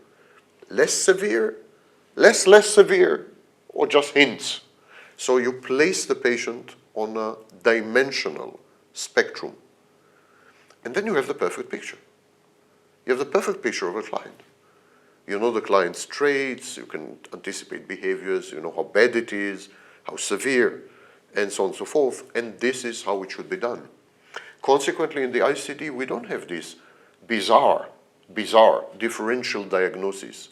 less severe, less severe, or just hints? So you place the patient on a dimensional spectrum. And then you have the perfect picture. You have the perfect picture of a client. You know the client's traits, you can anticipate behaviors, you know how bad it is, how severe, and so on and so forth. And this is how it should be done. Consequently, in the ICD, we don't have this bizarre differential diagnosis.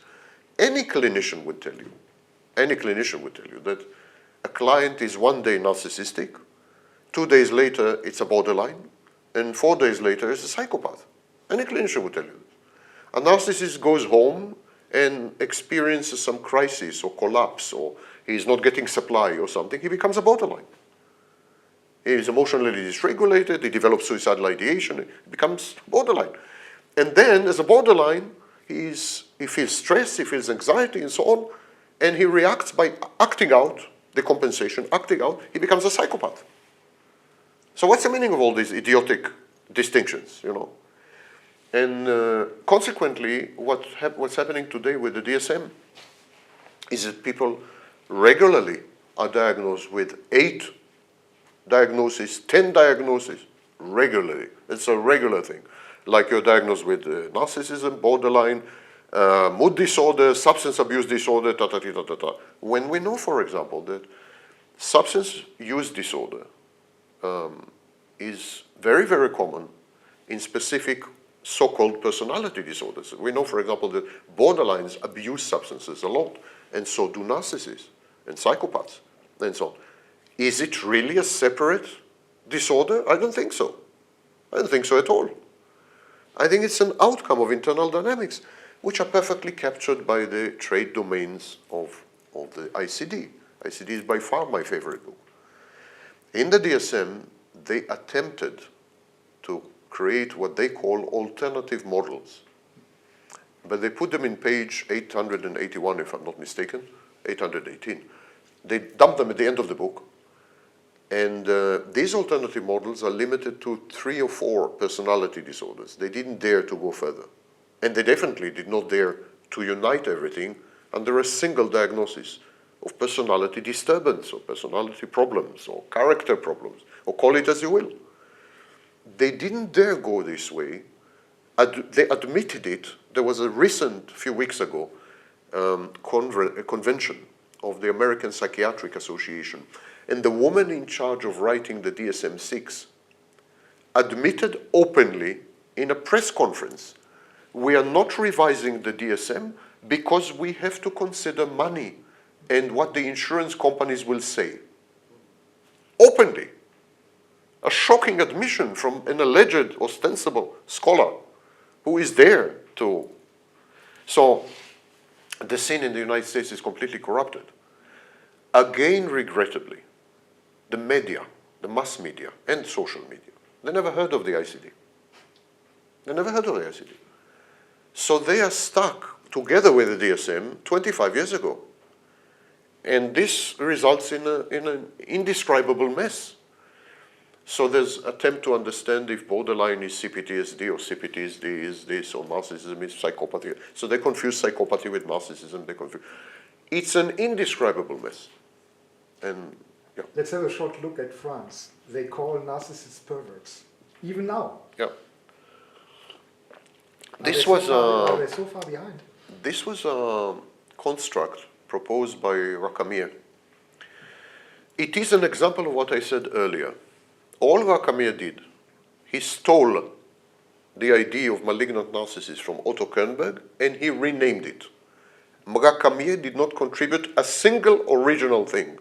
Any clinician would tell you that a client is one day narcissistic, 2 days later it's a borderline, and 4 days later it's a psychopath. Any clinician would tell you this. A narcissist goes home and experiences some crisis or collapse, or he's not getting supply or something, he becomes a borderline. He is emotionally dysregulated, he develops suicidal ideation, he becomes borderline. And then, as a borderline, he feels stress, he feels anxiety, and so on, and he reacts by acting out the compensation, acting out, he becomes a psychopath. So what's the meaning of all these idiotic distinctions, you know? And consequently, what's happening today with the DSM is that people regularly are diagnosed with 8 diagnoses, 10 diagnoses, regularly. It's a regular thing. Like you're diagnosed with narcissism, borderline, mood disorder, substance abuse disorder, When we know, for example, that substance use disorder is very, very common in specific so-called personality disorders. We know, for example, that borderlines abuse substances a lot, and so do narcissists and psychopaths, and so on. Is it really a separate disorder? I don't think so. I don't think so at all. I think it's an outcome of internal dynamics, which are perfectly captured by the trait domains of the ICD. ICD is by far my favorite book. In the DSM, they attempted to create what they call alternative models. But they put them in page 881, if I'm not mistaken, 818. They dumped them at the end of the book. And these alternative models are limited to 3 or 4 personality disorders. They didn't dare to go further. And they definitely did not dare to unite everything under a single diagnosis of personality disturbance or personality problems or character problems, or call it as you will. They didn't dare go this way. They admitted it. There was a recent, few weeks ago, a convention of the American Psychiatric Association. And the woman in charge of writing the DSM-6 admitted openly in a press conference, we are not revising the DSM because we have to consider money and what the insurance companies will say. Openly. A shocking admission from an alleged, ostensible scholar who is there to... So the scene in the United States is completely corrupted. Again, regrettably, the media, the mass media, and social media, they never heard of the ICD. They never heard of the ICD. So they are stuck together with the DSM 25 years ago. And this results in an indescribable mess. So there's attempt to understand if borderline is CPTSD or CPTSD is this or narcissism is psychopathy. So they confuse psychopathy with narcissism. It's an indescribable mess. And yeah. Let's have a short look at France. They call narcissists perverts, even now. Yeah. Are they so far behind? This was a construct proposed by Racamier. It is an example of what I said earlier. All Racamier did, he stole the idea of malignant narcissist from Otto Kernberg and he renamed it. Racamier did not contribute a single original thing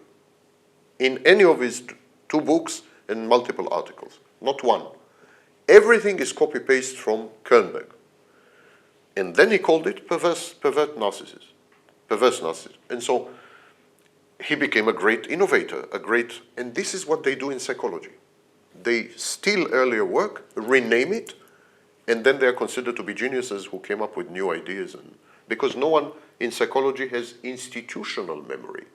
in any of his 2 books and multiple articles. Not one. Everything is copy-paste from Kernberg. And then he called it pervert narcissism. Perverse narcissism. And so he became a great innovator, and this is what they do in psychology. They steal earlier work, rename it, and then they are considered to be geniuses who came up with new ideas. And because no one in psychology has institutional memory.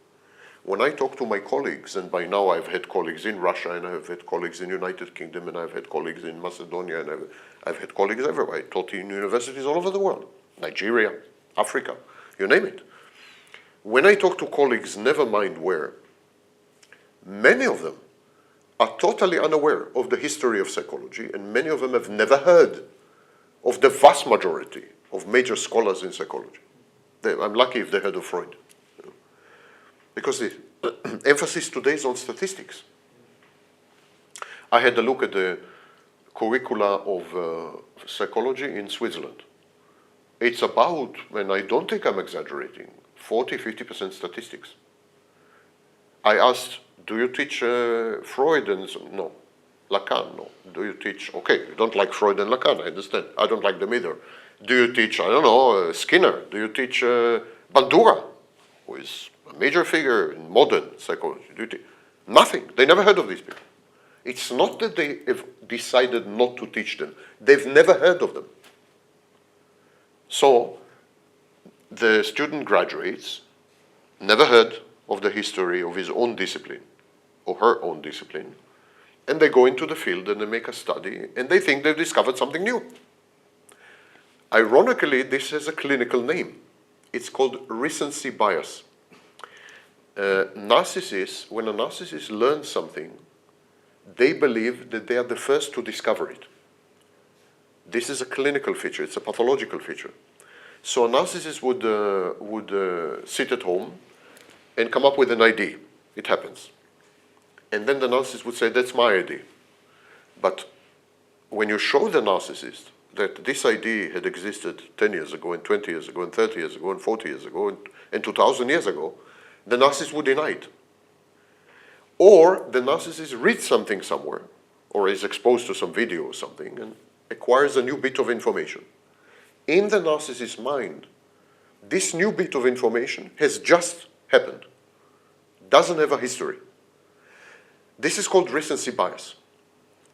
When I talk to my colleagues, and by now I've had colleagues in Russia, and I've had colleagues in the United Kingdom, and I've had colleagues in Macedonia, and I've had colleagues everywhere. I taught in universities all over the world, Nigeria, Africa, you name it. When I talk to colleagues, never mind where, many of them are totally unaware of the history of psychology, and many of them have never heard of the vast majority of major scholars in psychology. I'm lucky if they heard of Freud. Because the emphasis today is on statistics. I had a look at the curricula of psychology in Switzerland. It's about, and I don't think I'm exaggerating, 40–50% statistics. I asked, do you teach Freud and so? No. Lacan? No. Do you teach, okay, you don't like Freud and Lacan, I understand. I don't like them either. Do you teach, I don't know, Skinner? Do you teach Bandura, who is a major figure in modern psychology? Do you teach? Nothing. They never heard of these people. It's not that they have decided not to teach them. They've never heard of them. So the student graduates, never heard of the history of his own discipline or her own discipline, and they go into the field and they make a study and they think they've discovered something new. Ironically, this has a clinical name. It's called recency bias. Narcissists, when a narcissist learns something, they believe that they are the first to discover it. This is a clinical feature, it's a pathological feature. So a narcissist would sit at home and come up with an idea. It happens. And then the narcissist would say, that's my idea. But when you show the narcissist that this idea had existed 10 years ago, and 20 years ago, and 30 years ago, and 40 years ago, and 2,000 years ago, the narcissist would deny it. Or the narcissist reads something somewhere, or is exposed to some video or something, and acquires a new bit of information. In the narcissist's mind, this new bit of information has just happened. Doesn't have a history. This is called recency bias.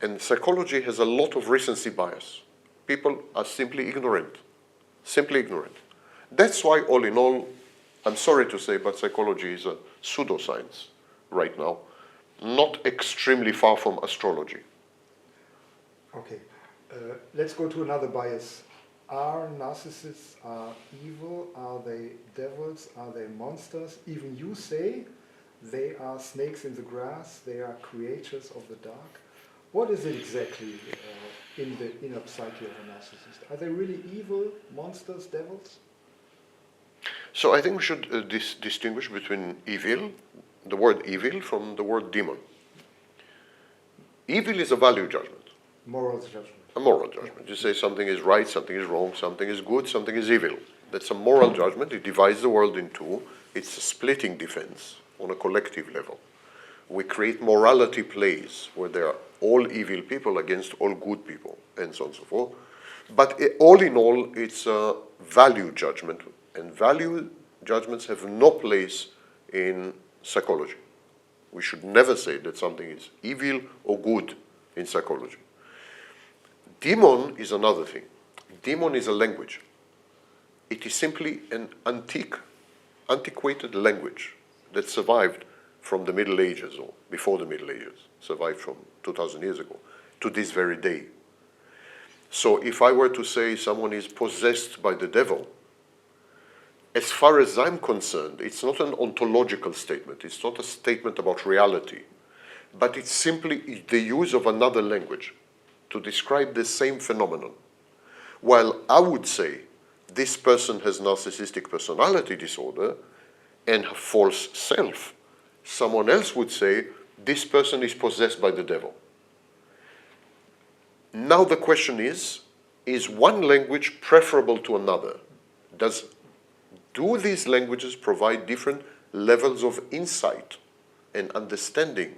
And psychology has a lot of recency bias. People are simply ignorant. Simply ignorant. That's why, all in all, I'm sorry to say, but psychology is a pseudoscience right now. Not extremely far from astrology. Okay. Let's go to another bias. Are narcissists evil? Are they devils? Are they monsters? Even you say they are snakes in the grass. They are creatures of the dark. What is it exactly in the inner psyche of a narcissist? Are they really evil, monsters, devils? So I think we should distinguish between evil, the word evil, from the word demon. Evil is a value judgment. Moral judgment. A moral judgment. You say something is right, something is wrong, something is good, something is evil. That's a moral judgment. It divides the world in two. It's a splitting defense on a collective level. We create morality plays where there are all evil people against all good people, and so on and so forth. But all in all, it's a value judgment, and value judgments have no place in psychology. We should never say that something is evil or good in psychology. Demon is another thing. Demon is a language. It is simply an antiquated language that survived from the Middle Ages, or before the Middle Ages, survived from 2,000 years ago, to this very day. So if I were to say someone is possessed by the devil, as far as I'm concerned, it's not an ontological statement. It's not a statement about reality. But it's simply the use of another language to describe the same phenomenon. While I would say this person has narcissistic personality disorder and a false self, someone else would say this person is possessed by the devil. Now the question is one language preferable to another? Do these languages provide different levels of insight and understanding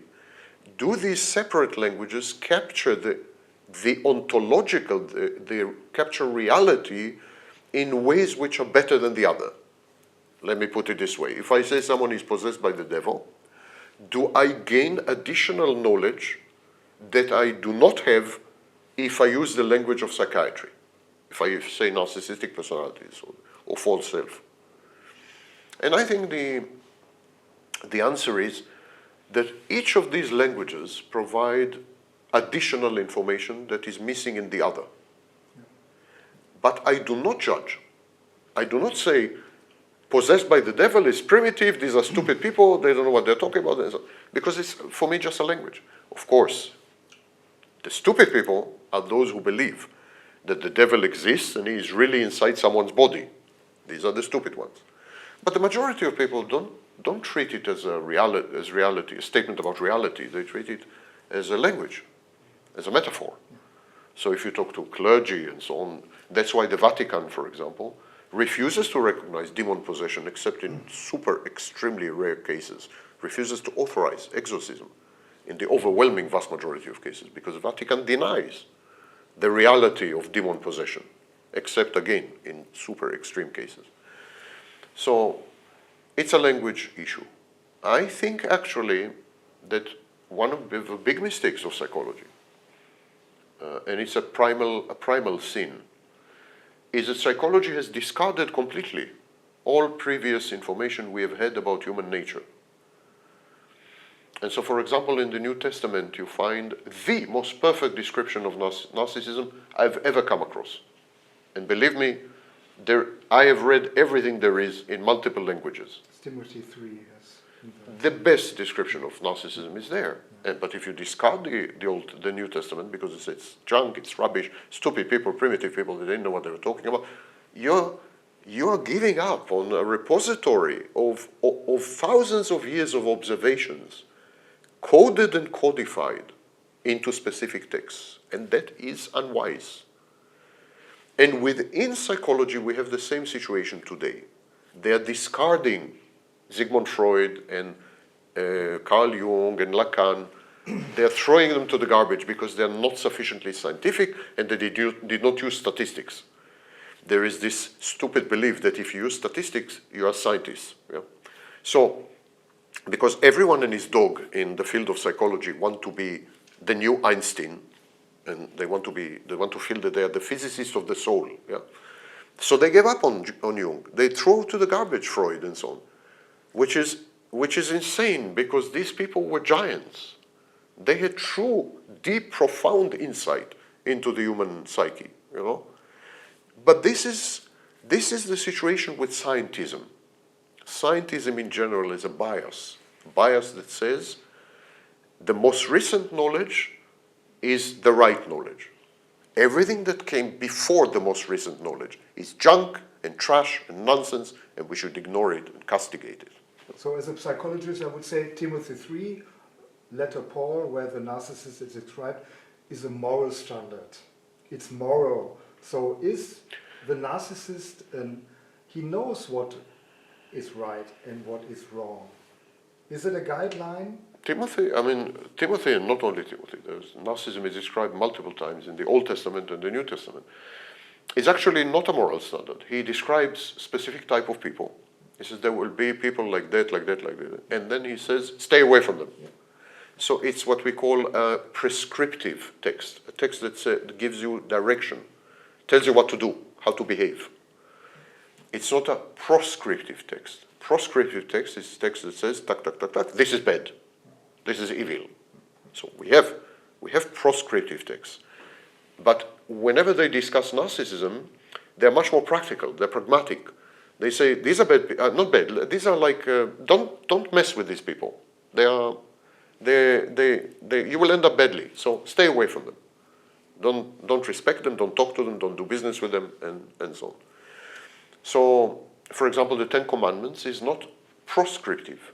do these separate languages capture the ontological, they capture reality in ways which are better than the other? Let me put it this way. If I say someone is possessed by the devil, do I gain additional knowledge that I do not have if I use the language of psychiatry? If I say narcissistic personalities or false self? And I think the answer is that each of these languages provide additional information that is missing in the other. But I do not judge. I do not say, possessed by the devil is primitive, these are stupid people, they don't know what they're talking about, and so, because it's, for me, just a language. Of course, the stupid people are those who believe that the devil exists and he is really inside someone's body. These are the stupid ones. But the majority of people don't treat it as reality, a statement about reality. They treat it as a language, as a metaphor. So if you talk to clergy and so on, that's why the Vatican, for example, refuses to recognize demon possession except in super extremely rare cases, refuses to authorize exorcism in the overwhelming vast majority of cases, because the Vatican denies the reality of demon possession, except again in super extreme cases. So it's a language issue. I think actually that one of the big mistakes of psychology, and it's a primal sin, is that psychology has discarded completely all previous information we have had about human nature. And so, for example, in the New Testament, you find the most perfect description of narcissism I've ever come across. And believe me, I have read everything there is in multiple languages. Timothy 3, yes. The best description of narcissism is there. But if you discard the New Testament because it's junk, it's rubbish, stupid people, primitive people, they didn't know what they were talking about, you're giving up on a repository of thousands of years of observations, coded and codified into specific texts. And that is unwise. And within psychology, we have the same situation today. They are discarding Sigmund Freud and Carl Jung and Lacan. They're throwing them to the garbage because they're not sufficiently scientific and they did not use statistics. There is this stupid belief that if you use statistics, you are scientists. Yeah? So, because everyone and his dog in the field of psychology want to be the new Einstein, and they want to feel that they are the physicist of the soul. Yeah? So they gave up on Jung. They throw to the garbage Freud and so on, which is insane because these people were giants. They had true, deep, profound insight into the human psyche, you know. But this is the situation with scientism. Scientism in general is a bias that says the most recent knowledge is the right knowledge. Everything that came before the most recent knowledge is junk and trash and nonsense, and we should ignore it and castigate it. So as a psychologist, I would say Timothy 3, letter Paul, where the narcissist is described, is a moral standard. It's moral. So is the narcissist, he knows what is right and what is wrong. Is it a guideline? Timothy, and not only Timothy, narcissism is described multiple times in the Old Testament and the New Testament. It's actually not a moral standard. He describes specific type of people. He says there will be people like that, like that, like that. And then he says, stay away from them. Yeah. So it's what we call a prescriptive text, a text that gives you direction, tells you what to do, how to behave. It's not a proscriptive text. Proscriptive text is text that says, tuck, tuck, tuck, tuck, this is bad, this is evil. So we have proscriptive texts. But whenever they discuss narcissism, they're much more practical, they're pragmatic. They say, these are bad, not bad, these are like, don't mess with these people. You will end up badly, so stay away from them. Don't respect them, don't talk to them, don't do business with them, and so on. So, for example, the Ten Commandments is not proscriptive.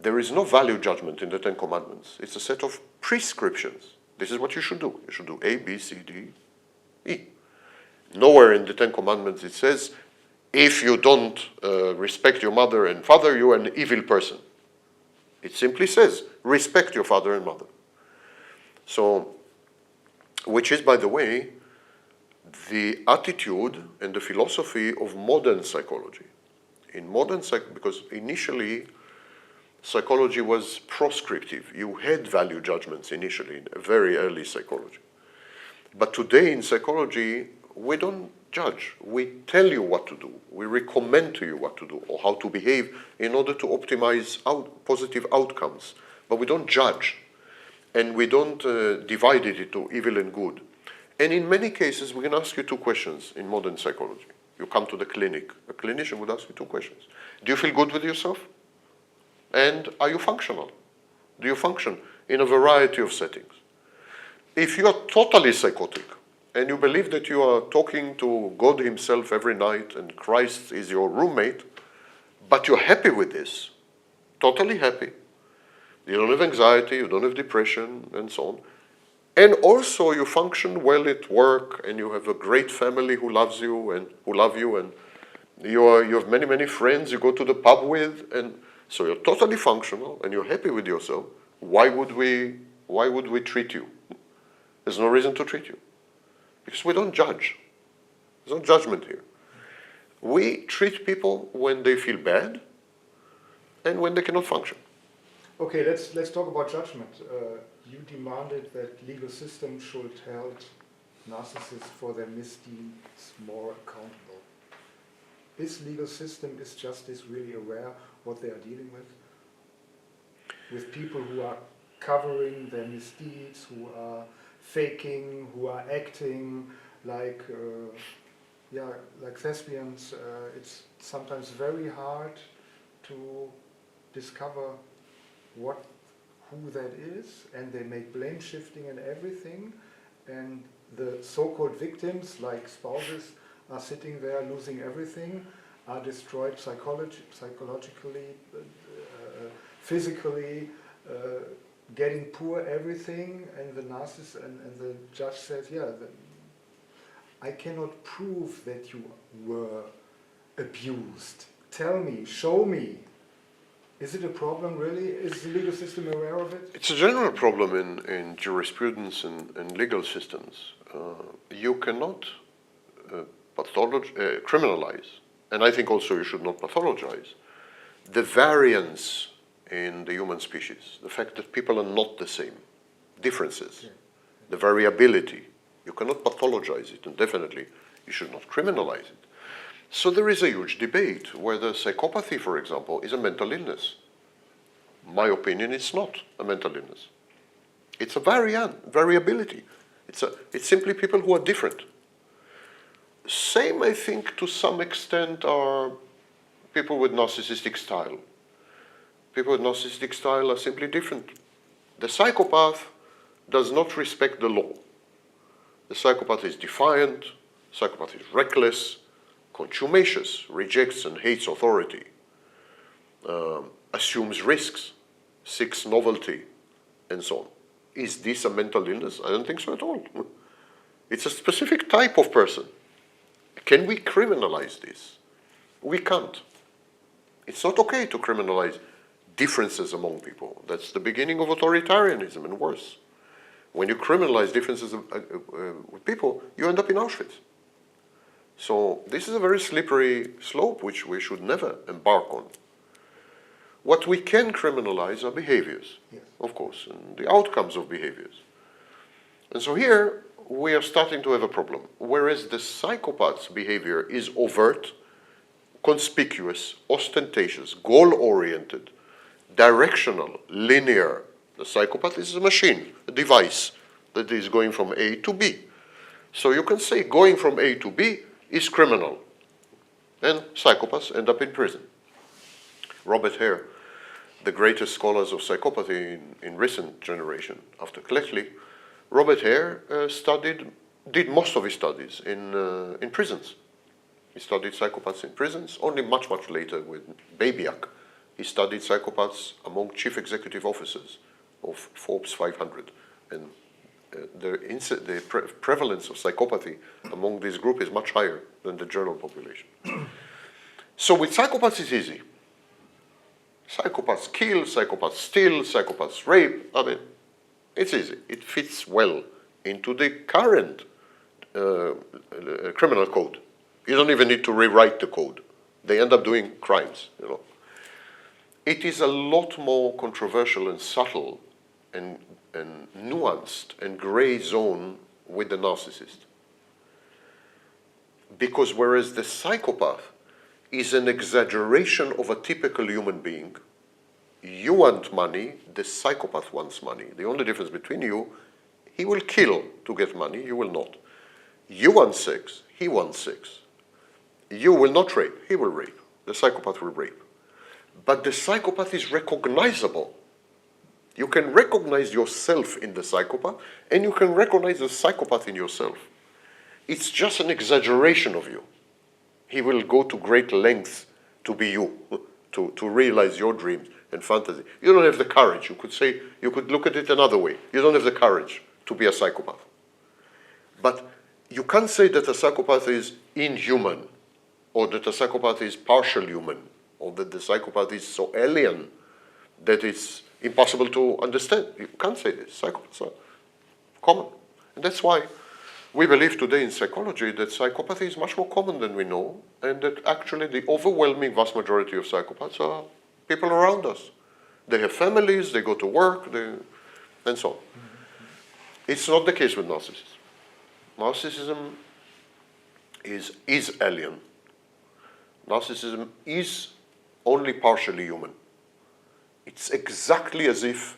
There is no value judgment in the Ten Commandments. It's a set of prescriptions. This is what you should do. You should do A, B, C, D, E. Nowhere in the Ten Commandments it says, if you don't respect your mother and father, you are an evil person. It simply says, respect your father and mother. So, which is, by the way, the attitude and the philosophy of modern psychology. In modern because initially psychology was proscriptive. You had value judgments initially in very early psychology. But today in psychology, we don't judge. We tell you what to do. We recommend to you what to do or how to behave in order to optimize positive outcomes. But we don't judge. And we don't divide it into evil and good. And in many cases, we can ask you two questions in modern psychology. You come to the clinic. A clinician would ask you two questions. Do you feel good with yourself? And are you functional? Do you function in a variety of settings? If you are totally psychotic and you believe that you are talking to God himself every night and Christ is your roommate, but you're happy with this, totally happy, you don't have anxiety, you don't have depression, and so on, and also you function well at work and you have a great family who loves you and who love you, and you have many, many friends you go to the pub with, and so you're totally functional and you're happy with yourself, why would we treat you? There's no reason to treat you. Because we don't judge. There's no judgment here. We treat people when they feel bad and when they cannot function. Okay, let's talk about judgment. You demanded that legal systems should hold narcissists for their misdeeds more accountable. Is legal system, is justice really aware what they are dealing with? With people who are covering their misdeeds, who are faking, who are acting like thespians. It's sometimes very hard to discover who that is, and they make blame shifting and everything, and the so-called victims, like spouses, are sitting there losing everything, are destroyed psychologically, physically, getting poor everything, and the narcissist and the judge says, I cannot prove that you were abused. Tell me, show me. Is it a problem really? Is the legal system aware of it? It's a general problem in jurisprudence and legal systems. You cannot criminalize, and I think also you should not pathologize, the variance in the human species, the fact that people are not the same, differences, the variability. You cannot pathologize it, and definitely you should not criminalize it. So there is a huge debate whether psychopathy, for example, is a mental illness. My opinion, it's not a mental illness. It's a variability. It's simply people who are different. Same, I think, to some extent, are people with narcissistic style. People with narcissistic style are simply different. The psychopath does not respect the law. The psychopath is defiant, psychopath is reckless, contumacious, rejects and hates authority, assumes risks, seeks novelty, and so on. Is this a mental illness? I don't think so at all. It's a specific type of person. Can we criminalize this? We can't. It's not okay to criminalize differences among people. That's the beginning of authoritarianism and worse. When you criminalize differences with people, you end up in Auschwitz. So this is a very slippery slope which we should never embark on. What we can criminalize are behaviors, of course, and the outcomes of behaviors. And so here we are starting to have a problem. Whereas the psychopath's behavior is overt, conspicuous, ostentatious, goal-oriented, directional, linear. The psychopath is a machine, a device that is going from A to B. So you can say going from A to B is criminal, and psychopaths end up in prison. Robert Hare, the greatest scholars of psychopathy in recent generation, after Cleckley, Robert Hare did most of his studies in prisons. He studied psychopaths in prisons, only much, much later with Babiak. He studied psychopaths among chief executive officers of Forbes 500. And the prevalence of psychopathy among this group is much higher than the general population. So with psychopaths it's easy. Psychopaths kill, psychopaths steal, psychopaths rape. I mean, it's easy. It fits well into the current criminal code. You don't even need to rewrite the code. They end up doing crimes, you know. It is a lot more controversial and subtle and nuanced and gray zone with the narcissist. Because whereas the psychopath is an exaggeration of a typical human being, you want money, the psychopath wants money. The only difference between you, he will kill to get money, you will not. You want sex, he wants sex. You will not rape, he will rape. The psychopath will rape. But the psychopath is recognizable. You can recognize yourself in the psychopath, and you can recognize the psychopath in yourself. It's just an exaggeration of you. He will go to great lengths to be you, to realize your dreams and fantasy. You don't have the courage. You could say, you could look at it another way. You don't have the courage to be a psychopath. But you can't say that a psychopath is inhuman, or that a psychopath is partial human, or that the psychopath is so alien that it's impossible to understand. You can't say this. Psychopaths are common. And that's why we believe today in psychology that psychopathy is much more common than we know, and that actually the overwhelming vast majority of psychopaths are people around us. They have families, they go to work, and so on. It's not the case with narcissism. Narcissism is alien. Narcissism is only partially human. It's exactly as if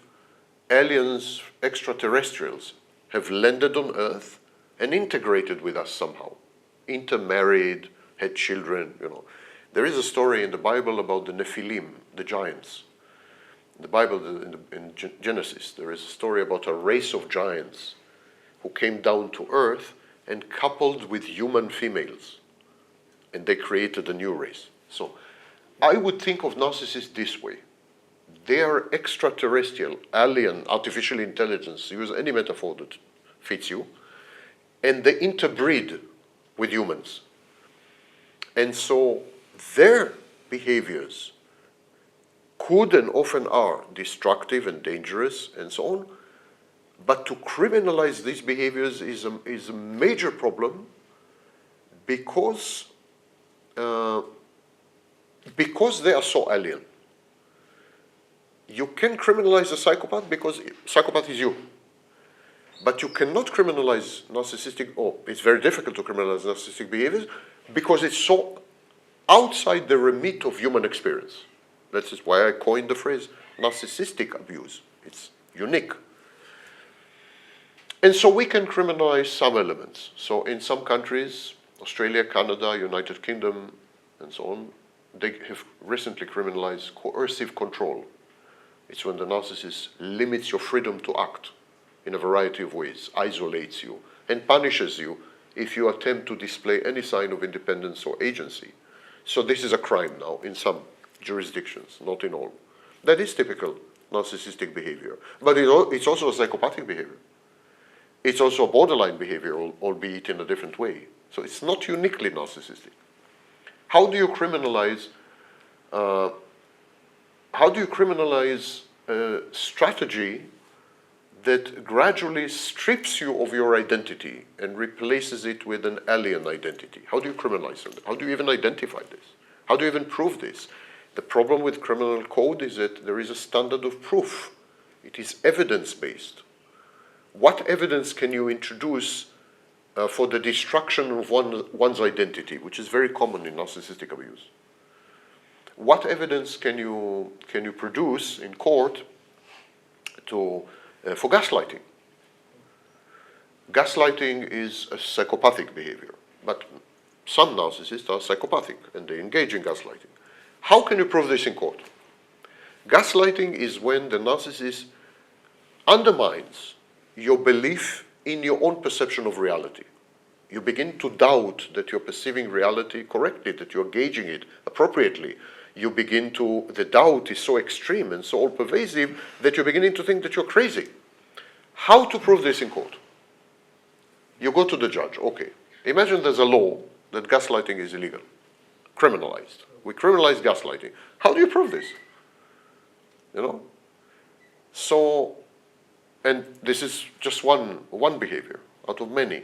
aliens, extraterrestrials, have landed on Earth and integrated with us somehow. Intermarried, had children, you know. There is a story in the Bible about the Nephilim, the giants. In the Bible, in Genesis, there is a story about a race of giants who came down to Earth and coupled with human females. And they created a new race. So I would think of narcissists this way. They are extraterrestrial, alien, artificial intelligence, use any metaphor that fits you, and they interbreed with humans. And so their behaviors could and often are destructive and dangerous and so on, but to criminalize these behaviors is a major problem because they are so alien. You can criminalize a psychopath because psychopath is you. But you cannot criminalize narcissistic, or it's very difficult to criminalize narcissistic behaviors because it's so outside the remit of human experience. That is why I coined the phrase narcissistic abuse. It's unique. And so we can criminalize some elements. So in some countries, Australia, Canada, United Kingdom, and so on, they have recently criminalized coercive control. It's when the narcissist limits your freedom to act in a variety of ways, isolates you, and punishes you if you attempt to display any sign of independence or agency. So this is a crime now in some jurisdictions, not in all. That is typical narcissistic behavior. But it's also a psychopathic behavior. It's also a borderline behavior, albeit in a different way. So it's not uniquely narcissistic. How do you criminalize a strategy that gradually strips you of your identity and replaces it with an alien identity? How do you criminalize it? How do you even identify this? How do you even prove this? The problem with criminal code is that there is a standard of proof. It is evidence-based. What evidence can you introduce for the destruction of one's identity, which is very common in narcissistic abuse? What evidence can you produce in court for gaslighting? Gaslighting is a psychopathic behavior, but some narcissists are psychopathic and they engage in gaslighting. How can you prove this in court? Gaslighting is when the narcissist undermines your belief in your own perception of reality. You begin to doubt that you're perceiving reality correctly, that you're gauging it appropriately. The doubt is so extreme and so all-pervasive that you're beginning to think that you're crazy. How to prove this in court? You go to the judge, okay. Imagine there's a law that gaslighting is illegal, criminalized. We criminalize gaslighting. How do you prove this? you know. So, and this is just one behavior out of many.